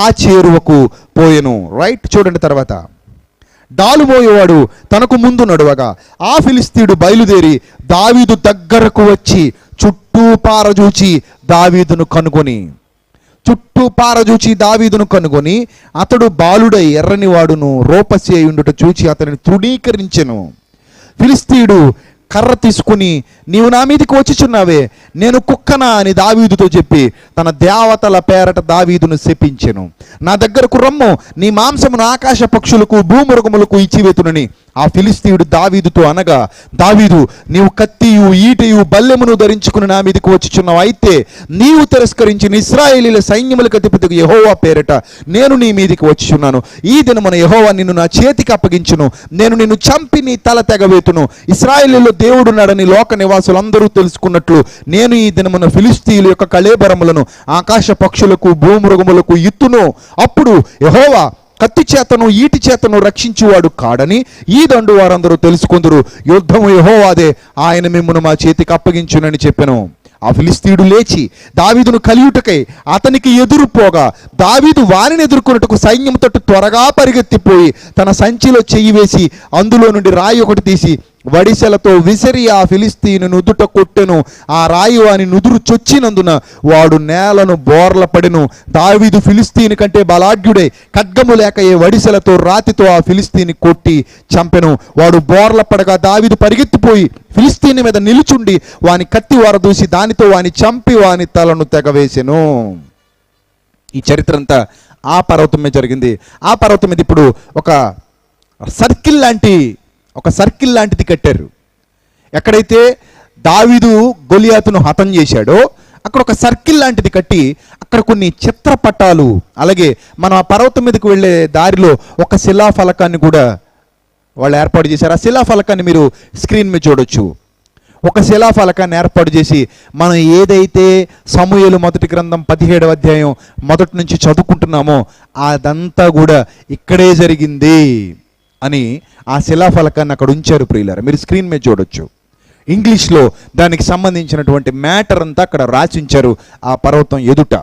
ఆ చేరువకు పోయెను. రైట్, చూడండి. తర్వాత డాలు మోయేవాడు తనకు ముందు నడువగా ఆ ఫిలిస్తీయుడు బయలుదేరి దావీదు దగ్గరకు వచ్చి చుట్టూ పారజూచి దావీదును కనుగొని అతడు బాలుడై ఎర్రని వాడును రూపసేయుండుట చూచి అతనిని తృణీకరించెను. ఫిలిస్తీయుడు కర్ర తీసుకుని, నీవు నా మీదకి వచ్చిచున్నావే, నేను కుక్కనా అని దావీదుతో చెప్పి తన దేవతల పేరట దావీదును శపించెను. నా దగ్గరకు రమ్ము, నీ మాంసమును ఆకాశ పక్షులకు భూమృగములకు ఇచ్చివేతునని ఆ ఫిలిస్తీయుడు దావీదుతో అనగా, దావీదు, నీవు కత్తియు ఈటయు బల్లెమును ధరించుకుని నా మీదకి వచ్చిచున్నావు. అయితే నీవు తిరస్కరించిన ఇశ్రాయేలీల సైన్యములకు అధిపతికి యెహోవా పేరట నేను నీ మీదకి వచ్చిచున్నాను. ఈ దినమున యెహోవా నిన్ను నా చేతికి అప్పగించును. నేను నిన్ను చంపి నీ తల తెగవేతును. ఇశ్రాయేలీలో దేవుడున్నాడని లోక నివాసులందరూ తెలుసుకున్నట్లు నేను ఈ దినమున ఫిలిస్తీయుల యొక్క కళేబరములను ఆకాశ పక్షులకు భూమృగములకు ఇత్తును. అప్పుడు యెహోవా కత్తి చేతను ఈటి చేతను రక్షించువాడు కాడని ఈ దండు వారందరూ తెలుసుకుందరు. యుద్ధము యెహోవాదే, ఆయన మిమ్మును మా చేతికి అప్పగించునని చెప్పెను. ఆ ఫిలిస్తీయుడు లేచి దావీదును కలియుటకై అతనికి ఎదురుపోగా దావీదు వారిని ఎదుర్కొన్నట్టుకు సైన్యం తట్టు త్వరగా పరిగెత్తిపోయి తన సంచిలో చెయ్యి వేసి అందులో నుండి రాయి ఒకటి తీసి వడిసెలతో విసిరి ఆ ఫిలిస్తీయుని నుదుట కొట్టెను. ఆ రాయి వాని నుదురు చొచ్చినందున వాడు నేలను బోర్ల పడెను. దావీదు ఫిలిస్తీని కంటే బలాఢ్యుడై ఖడ్గము లేక ఏ వడిసెలతో రాతితో ఆ ఫిలిస్తీని కొట్టి చంపెను. వాడు బోర్ల పడగా దావీదు పరిగెత్తిపోయి ఫిలిస్తీని మీద నిలుచుండి వాని కత్తి వరదూసి దానితో వాని చంపి వాని తలను తెగవేసెను. ఈ చరిత్ర అంతా ఆ పర్వతం మీద జరిగింది. ఆ పర్వతం మీద ఇప్పుడు ఒక సర్కిల్ లాంటిది కట్టారు. ఎక్కడైతే దావీదు గొలియాతును హతం చేశాడో అక్కడ ఒక సర్కిల్ లాంటిది కట్టి అక్కడ కొన్ని చిత్రపటాలు, అలాగే మనం ఆ పర్వతం మీదకి వెళ్ళే దారిలో ఒక శిలాఫలకాన్ని కూడా వాళ్ళు ఏర్పాటు చేశారు. ఆ శిలాఫలకాన్ని మీరు స్క్రీన్ మీద చూడొచ్చు. ఒక శిలాఫలకాన్ని ఏర్పాటు చేసి మనం ఏదైతే సమూయేలు మొదటి గ్రంథం 17వ అధ్యాయం మొదటి నుంచి చదువుకుంటున్నామో అదంతా కూడా ఇక్కడే జరిగింది అని ఆ శిలాఫలకాన్ని అక్కడ ఉంచారు. ప్రియులారా, మీరు స్క్రీన్ మీద చూడొచ్చు. ఇంగ్లీష్లో దానికి సంబంధించినటువంటి మ్యాటర్ అంతా అక్కడ రాసి ఉంచారు ఆ పర్వతం ఎదుట.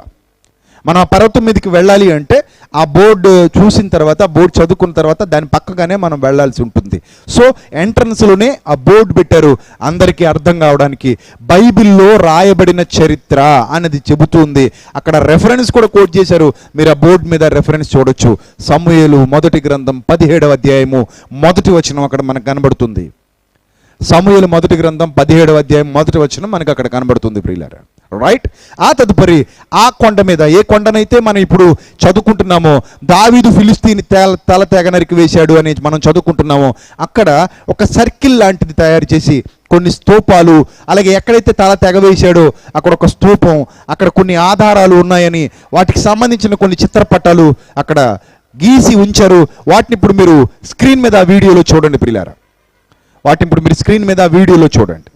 మనం ఆ పర్వతం మీదకి వెళ్ళాలి అంటే ఆ బోర్డు చూసిన తర్వాత, బోర్డు చదువుకున్న తర్వాత దాని పక్కగానే మనం వెళ్ళాల్సి ఉంటుంది. సో ఎంట్రన్స్లోనే ఆ బోర్డు పెట్టారు అందరికీ అర్థం కావడానికి. బైబిల్లో రాయబడిన చరిత్ర అనేది చెబుతుంది. అక్కడ రెఫరెన్స్ కూడా కోట్ చేశారు. మీరు ఆ బోర్డు మీద రెఫరెన్స్ చూడొచ్చు. సమూయేలు మొదటి గ్రంథం 17వ అధ్యాయము మొదటి వచనం అక్కడ మనకు కనబడుతుంది. సమూయేలు మొదటి గ్రంథం 17వ అధ్యాయం మొదటి వచనం మనకు అక్కడ కనబడుతుంది ప్రియులారా. రైట్. ఆ తదుపరి ఆ కొండ మీద, ఏ కొండనైతే మనం ఇప్పుడు చదువుకుంటున్నామో దావీదు ఫిలిస్తీని తల తెగ నరికి వేశాడు అని మనం చదువుకుంటున్నామో అక్కడ ఒక సర్కిల్ లాంటిది తయారు చేసి కొన్ని స్తూపాలు, అలాగే ఎక్కడైతే తల తెగ వేశాడో అక్కడ ఒక స్తూపం, అక్కడ కొన్ని ఆధారాలు ఉన్నాయని వాటికి సంబంధించిన కొన్ని చిత్రపటాలు అక్కడ గీసి ఉంచారు. వాటిని ఇప్పుడు మీరు స్క్రీన్ మీద వీడియోలో చూడండి ప్రియులారా. చూడండి.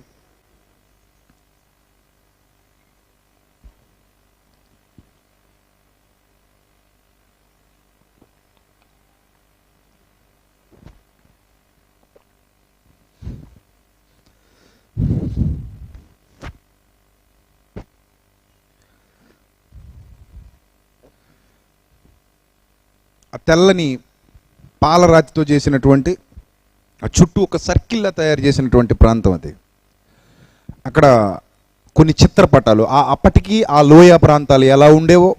ఆ తెల్లని పాలరాతితో చేసినటువంటి ఆ చుట్టూ ఒక సర్కిల్లా తయారు చేసినటువంటి ప్రాంతం అది. అక్కడ కొన్ని చిత్రపటాలు, అప్పటికి ఆ లోయ ప్రాంతాలు ఎలా ఉండేవో,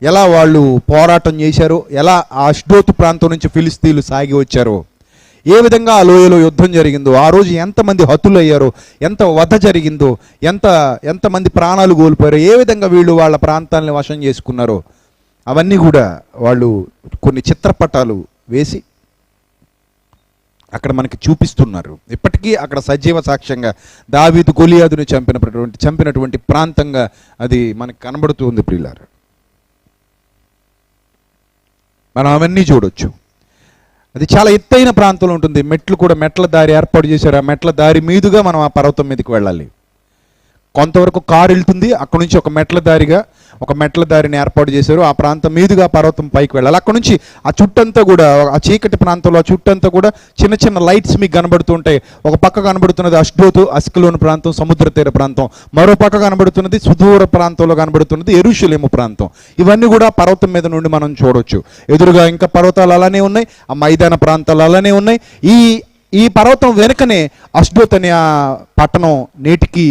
ఎలా వాళ్ళు పోరాటం చేశారో, ఎలా ఆ అష్డోతు ప్రాంతం నుంచి ఫిలిస్తీన్లు సాగి వచ్చారో ఏ విధంగా ఆ లోయలో యుద్ధం జరిగిందో, ఆ రోజు ఎంతమంది హతులయ్యారో, ఎంత వధ జరిగిందో, ఎంతమంది ప్రాణాలు కోల్పోయారో, ఏ విధంగా వీళ్ళు వాళ్ళ ప్రాంతాలని వశం చేసుకున్నారో అవన్నీ కూడా వాళ్ళు కొన్ని చిత్రపటాలు వేసి అక్కడ మనకి చూపిస్తున్నారు. ఇప్పటికీ అక్కడ సజీవ సాక్ష్యంగా దావీదు గొలియాదుని చంపినటువంటి ప్రాంతంగా అది మనకు కనబడుతుంది ప్రియులారా. మనం అవన్నీ చూడొచ్చు. అది చాలా ఎత్తైన ప్రాంతంలో ఉంటుంది. మెట్లు కూడా, మెట్ల దారి ఏర్పాటు చేశారు. ఆ మెట్ల దారి మీదుగా మనం ఆ పర్వతం మీదకి వెళ్ళాలి. కొంతవరకు కారు వెళ్తుంది, అక్కడ నుంచి ఒక మెట్ల దారిని ఏర్పాటు చేశారు. ఆ ప్రాంతం మీదుగా పర్వతం పైకి వెళ్ళాలి. అక్కడ నుంచి ఆ చుట్టంతా కూడా, ఆ చీకటి ప్రాంతంలో ఆ చుట్టంతా కూడా చిన్న చిన్న లైట్స్ మీకు కనబడుతుంటాయి. ఒక పక్క కనబడుతున్నది అష్డోతు, అస్కలోను ప్రాంతం, సముద్ర తీర ప్రాంతం. మరో పక్క కనబడుతున్నది సుదూర ప్రాంతంలో కనబడుతున్నది యెరూషలేము ప్రాంతం. ఇవన్నీ కూడా పర్వతం మీద నుండి మనం చూడొచ్చు. ఎదురుగా ఇంకా పర్వతాలు అలానే ఉన్నాయి, ఆ మైదాన ప్రాంతాలు అలానే ఉన్నాయి. ఈ పర్వతం వెనుకనే అష్డోత్ అనే ఆ పట్టణం నేటికి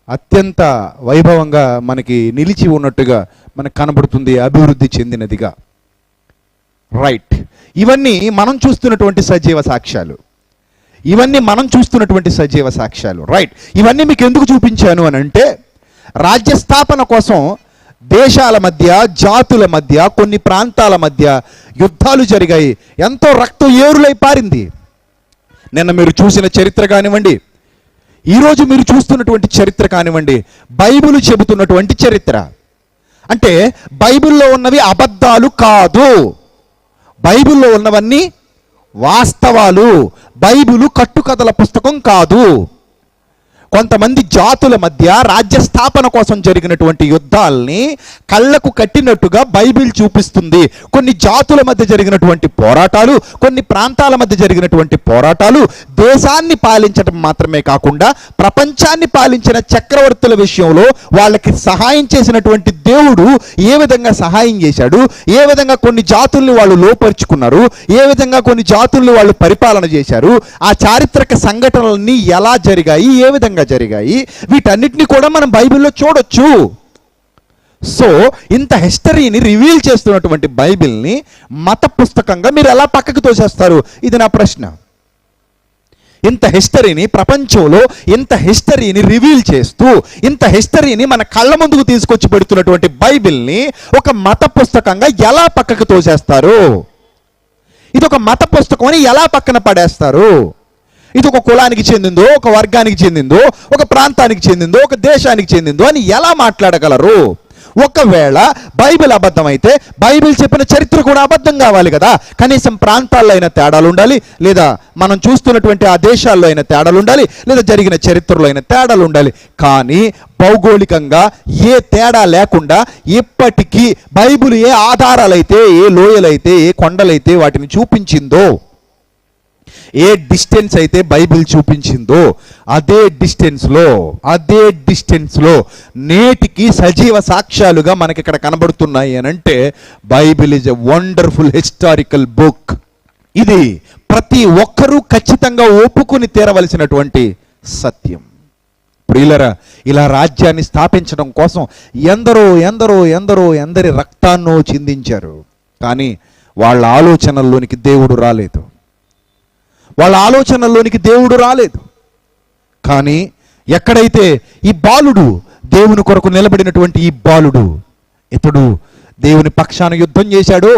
అత్యంత వైభవంగా మనకి నిలిచి ఉన్నట్టుగా మనకు కనబడుతుంది, అభివృద్ధి చెందినదిగా. రైట్. ఇవన్నీ మనం చూస్తున్నటువంటి సజీవ సాక్ష్యాలు. రైట్. ఇవన్నీ మీకు ఎందుకు చూపించాను అని అంటే, రాజ్యస్థాపన కోసం దేశాల మధ్య, జాతుల మధ్య, కొన్ని ప్రాంతాల మధ్య యుద్ధాలు జరిగాయి. ఎంతో రక్తం ఏరులై పారింది. నిన్న మీరు చూసిన చరిత్ర కానివ్వండి, ఈరోజు మీరు చూస్తున్నటువంటి చరిత్ర కానివ్వండి, బైబిల్ చెబుతున్నటువంటి చరిత్ర. అంటే బైబిల్లో ఉన్నవి అబద్ధాలు కాదు, బైబిల్లో ఉన్నవన్నీ వాస్తవాలు. బైబిలు కట్టుకథల పుస్తకం కాదు. కొంతమంది జాతుల మధ్య రాజ్యస్థాపన కోసం జరిగినటువంటి యుద్ధాల్ని కళ్ళకు కట్టినట్టుగా బైబిల్ చూపిస్తుంది. కొన్ని జాతుల మధ్య జరిగినటువంటి పోరాటాలు, కొన్ని ప్రాంతాల మధ్య జరిగినటువంటి పోరాటాలు దేశాన్ని పాలించడం మాత్రమే కాకుండా ప్రపంచాన్ని పాలించిన చక్రవర్తుల విషయంలో వాళ్ళకి సహాయం చేసినటువంటి దేవుడు ఏ విధంగా సహాయం చేశాడు, ఏ విధంగా కొన్ని జాతుల్ని వాళ్ళు లోపరుచుకున్నారు, ఏ విధంగా కొన్ని జాతుల్ని వాళ్ళు పరిపాలన చేశారు, ఆ చారిత్రక సంఘటనలన్నీ ఎలా జరిగాయి, ఏ విధంగా జరిగాయి, వీటన్నిటిని కూడా మనం బైబిల్లో చూడొచ్చు. సో ఇంత హిస్టరీని రివీల్ చేస్తున్నటువంటి బైబిల్ని మత పుస్తకంగా మీరు ఎలా పక్కకు తోసేస్తారు? ఇది నా ప్రశ్న. ఇంత హిస్టరీని ప్రపంచంలో, ఇంత హిస్టరీని రివీల్ చేస్తూ, ఇంత హిస్టరీని మన కళ్ళ ముందుకు తీసుకొచ్చి పెడుతున్నటువంటి బైబిల్ని ఒక మత పుస్తకంగా ఎలా పక్కకు తోసేస్తారు? ఇది ఒక మత పుస్తకం అని ఎలా పక్కన పడేస్తారు? ఇది ఒక కులానికి చెందిందో, ఒక వర్గానికి చెందిందో, ఒక ప్రాంతానికి చెందిందో, ఒక దేశానికి చెందిందో అని ఎలా మాట్లాడగలరు? ఒకవేళ బైబిల్ అబద్ధం అయితే బైబిల్ చెప్పిన చరిత్ర కూడా అబద్ధం కావాలి కదా. కనీసం ప్రాంతాల్లో అయినా తేడాలు ఉండాలి, లేదా మనం చూస్తున్నటువంటి ఆ దేశాల్లో అయినా తేడాలు ఉండాలి, లేదా జరిగిన చరిత్రలో అయినా తేడాలు ఉండాలి. కానీ భౌగోళికంగా ఏ తేడా లేకుండా ఇప్పటికీ బైబిల్ ఏ ఆధారాలైతే, ఏ లోయలైతే, ఏ కొండలైతే వాటిని చూపించిందో, ఏ డిస్టెన్స్ అయితే బైబిల్ చూపించిందో అదే డిస్టెన్స్లో నేటికి సజీవ సాక్ష్యాలుగా మనకి ఇక్కడ కనబడుతున్నాయి అని అంటే Bible is a wonderful historical book. ఇది ప్రతి ఒక్కరూ ఖచ్చితంగా ఒప్పుకొని తీరవలసినటువంటి సత్యం. ప్రియులరా, ఇలా రాజ్యాన్ని స్థాపించడం కోసం ఎందరి రక్తాన్నో చిందించారు. కానీ వాళ్ళ ఆలోచనల్లోనికి దేవుడు రాలేదు. కానీ ఎక్కడైతే ఈ బాలుడు, దేవుని కొరకు నిలబడినటువంటి ఈ బాలుడు, ఇతడు దేవుని పక్షాన యుద్ధం చేశాడో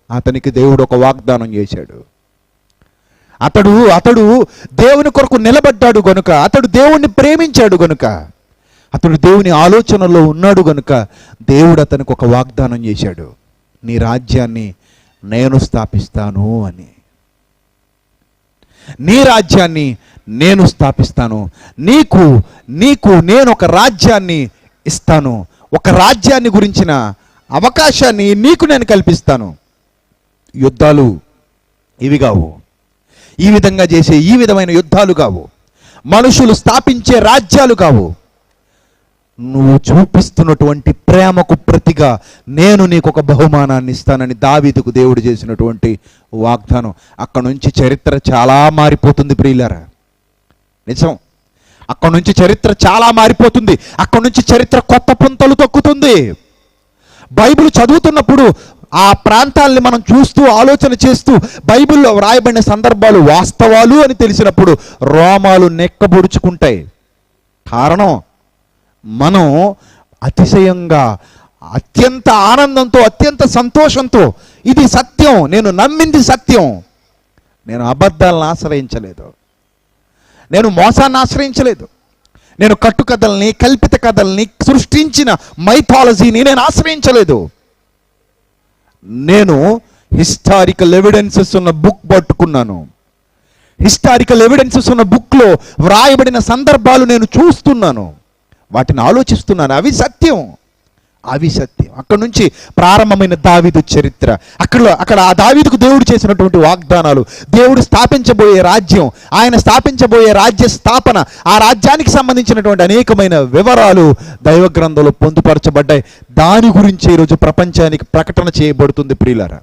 అతనికి దేవుడు ఒక వాగ్దానం చేశాడు. అతడు దేవుని కొరకు నిలబడ్డాడు గనుక, అతడు దేవుణ్ణి ప్రేమించాడు గనుక, అతడు దేవుని ఆలోచనలో ఉన్నాడు గనుక దేవుడు అతనికి ఒక వాగ్దానం చేశాడు, నీ రాజ్యాన్ని నేను స్థాపిస్తాను అని. నీ రాజ్యాన్ని నేను స్థాపిస్తాను, నీకు నేను ఒక రాజ్యాన్ని ఇస్తాను, ఒక రాజ్యాన్ని గురించిన అవకాశాన్ని నీకు నేను కల్పిస్తాను. యుద్ధాలు ఇవి కావు, ఈ విధంగా చేసే ఈ విధమైన యుద్ధాలు కావు, మనుషులు స్థాపించే రాజ్యాలు కావు. నువ్వు చూపిస్తున్నటువంటి ప్రేమకు ప్రతిగా నేను నీకు ఒక బహుమానాన్ని ఇస్తానని దావీదుకు దేవుడు చేసినటువంటి వాగ్దానం. అక్కడ నుంచి చరిత్ర చాలా మారిపోతుంది ప్రియులారా, నిజం. అక్కడ నుంచి చరిత్ర చాలా మారిపోతుంది. అక్కడ నుంచి చరిత్ర కొత్త పుంతలు తొక్కుతుంది. బైబిల్ చదువుతున్నప్పుడు ఆ ప్రాంతాల్ని మనం చూస్తూ ఆలోచన చేస్తూ బైబిల్లో వ్రాయబడిన సందర్భాలు వాస్తవాలు అని తెలిసినప్పుడు రోమాలు నెక్కబొడుచుకుంటాయి. కారణం, మనం అతిశయంగా, అత్యంత ఆనందంతో, అత్యంత సంతోషంతో ఇది సత్యం, నేను నమ్మింది సత్యం, నేను అబద్ధాలను ఆశ్రయించలేదు, నేను మోసాన్ని ఆశ్రయించలేదు, నేను కట్టుకథల్ని, కల్పిత కథల్ని, సృష్టించిన మైథాలజీని నేను ఆశ్రయించలేదు. నేను హిస్టారికల్ ఎవిడెన్సెస్ ఉన్న బుక్ పట్టుకున్నాను. హిస్టారికల్ ఎవిడెన్సెస్ ఉన్న బుక్లో వ్రాయబడిన సందర్భాలు నేను చూస్తున్నాను, వాటిని ఆలోచిస్తున్నాను. అవి సత్యం, అవి సత్యం. అక్కడ నుంచి ప్రారంభమైన దావీదు చరిత్ర, అక్కడ ఆ దావీదుకు దేవుడు చేసినటువంటి వాగ్దానాలు, దేవుడు స్థాపించబోయే రాజ్యం, ఆయన స్థాపించబోయే రాజ్య స్థాపన, ఆ రాజ్యానికి సంబంధించినటువంటి అనేకమైన వివరాలు దైవ గ్రంథంలో పొందుపరచబడ్డాయి. దాని గురించి ఈరోజు ప్రపంచానికి ప్రకటన చేయబడుతుంది. ప్రియులారా,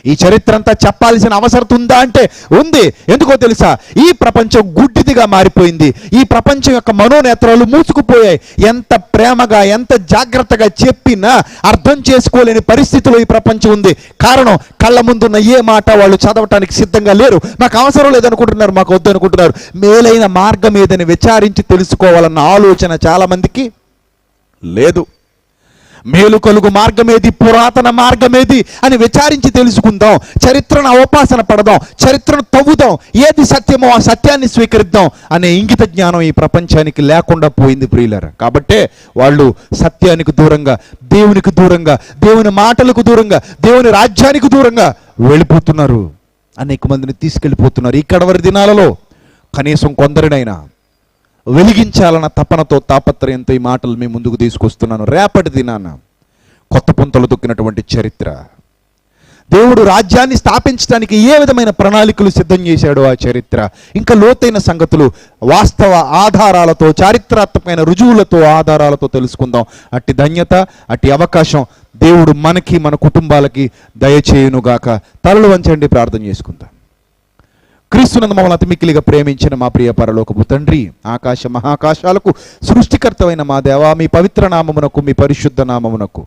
ఈ చరిత్ర అంతా చెప్పాల్సిన అవసరం ఉందా అంటే ఉంది. ఎందుకో తెలుసా? ఈ ప్రపంచం గుడ్డిదిగా మారిపోయింది. ఈ ప్రపంచం యొక్క మనోనేత్రాలు మూసుకుపోయాయి. ఎంత ప్రేమగా, ఎంత జాగ్రత్తగా చెప్పినా అర్థం చేసుకోలేని పరిస్థితిలో ఈ ప్రపంచం ఉంది. కారణం, కళ్ళ ముందున్న ఏ మాట వాళ్ళు చదవటానికి సిద్ధంగా లేరు. మాకు అవసరం లేదనుకుంటున్నారు, మాకు వద్దు అనుకుంటున్నారు. మేలైన మార్గం ఏదని విచారించి తెలుసుకోవాలన్న ఆలోచన చాలా మందికి లేదు. మేలు కలుగు మార్గమేది, పురాతన మార్గమేది అని విచారించి తెలుసుకుందాం. చరిత్రను అవపాసన పడదాం, చరిత్రను తవ్వుదాం, ఏది సత్యమో ఆ సత్యాన్ని స్వీకరిద్దాం అనే ఇంగిత జ్ఞానం ఈ ప్రపంచానికి లేకుండా పోయింది ప్రియులారా. కాబట్టే వాళ్ళు సత్యానికి దూరంగా, దేవునికి దూరంగా, దేవుని మాటలకు దూరంగా, దేవుని రాజ్యానికి దూరంగా వెళ్ళిపోతున్నారు. అనేక మందిని తీసుకెళ్ళిపోతున్నారు. ఈ కడవరి దినాలలో కనీసం కొందరినైనా వెలిగించాలన్న తపనతో, తాపత్రయంతో ఈ మాటలు మీ ముందుకు తీసుకొస్తున్నాను. రేపటి దినాన కొత్త పుంతలు తొక్కినటువంటి చరిత్ర, దేవుడు రాజ్యాన్ని స్థాపించడానికి ఏ విధమైన ప్రణాళికలు సిద్ధం చేశాడో ఆ చరిత్ర, ఇంకా లోతైన సంగతులు వాస్తవ ఆధారాలతో, చారిత్రాత్మకమైన రుజువులతో, ఆధారాలతో తెలుసుకుందాం. అట్టి ధన్యత, అట్టి అవకాశం దేవుడు మనకి, మన కుటుంబాలకి దయచేయునుగాక. తలలు వంచండి, ప్రార్థన చేసుకుందాం. క్రీస్తునందు మమ్మల్ని అతి మిక్కిలిగా ప్రేమించిన మా ప్రియ పరలోకపు తండ్రి, ఆకాశ మహాకాశాలకు సృష్టికర్తమైన మా దేవా, మీ పవిత్ర నామమునకు, మీ పరిశుద్ధ నామమునకు,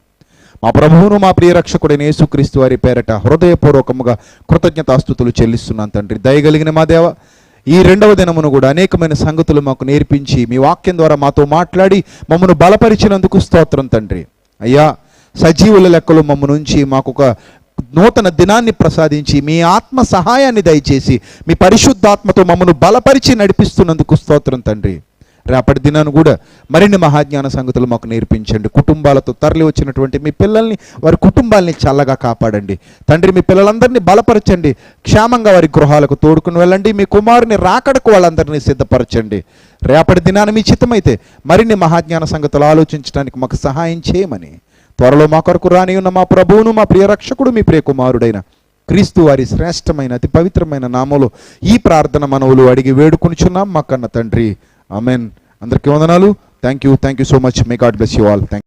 మా ప్రభువును మా ప్రియ రక్షకుడైన యేసుక్రీస్తు వారి పేరట హృదయపూర్వకముగా కృతజ్ఞతాస్తుతులు చెల్లిస్తున్నాను తండ్రి. దయగలిగిన మా దేవ, ఈ రెండవ దినమును కూడా అనేకమైన సంగతులు మాకు నేర్పించి, మీ వాక్యం ద్వారా మాతో మాట్లాడి మమ్మను బలపరిచినందుకు స్తోత్రం తండ్రి. అయ్యా, సజీవుల లెక్కలు మమ్మ నుంచి మాకు ఒక నూతన దినాన్ని ప్రసాదించి, మీ ఆత్మ సహాయాన్ని దయచేసి, మీ పరిశుద్ధాత్మతో మమ్మను బలపరిచి నడిపిస్తున్నందుకు స్తోత్రం తండ్రి. రేపటి దినాన్ని కూడా మరిన్ని మహాజ్ఞాన సంగతులు మాకు నేర్పించండి. కుటుంబాలతో తరలి వచ్చినటువంటి మీ పిల్లల్ని, వారి కుటుంబాలని చల్లగా కాపాడండి తండ్రి. మీ పిల్లలందరినీ బలపరచండి, క్షేమంగా వారి గృహాలకు తోడుకుని వెళ్ళండి. మీ కుమారుని రాకడకు వాళ్ళందరినీ సిద్ధపరచండి. రేపటి దినాన్ని మీ చిత్తమైతే మరిన్ని మహాజ్ఞాన సంగతులు ఆలోచించడానికి మాకు సహాయం చేయమని త్వరలో మా కొరకు రాని ఉన్న మా ప్రభువును, మా ప్రియ రక్షకుడు, మీ ప్రియ కుమారుడైన క్రీస్తు వారి శ్రేష్టమైన అతి పవిత్రమైన నామములో ఈ ప్రార్థన మనవులు అడిగి వేడుకొనిచున్నాం మా కన్న తండ్రి. ఆమెన్. అందరికీ వందనాలు. Thank you so much. May God bless you all. Thank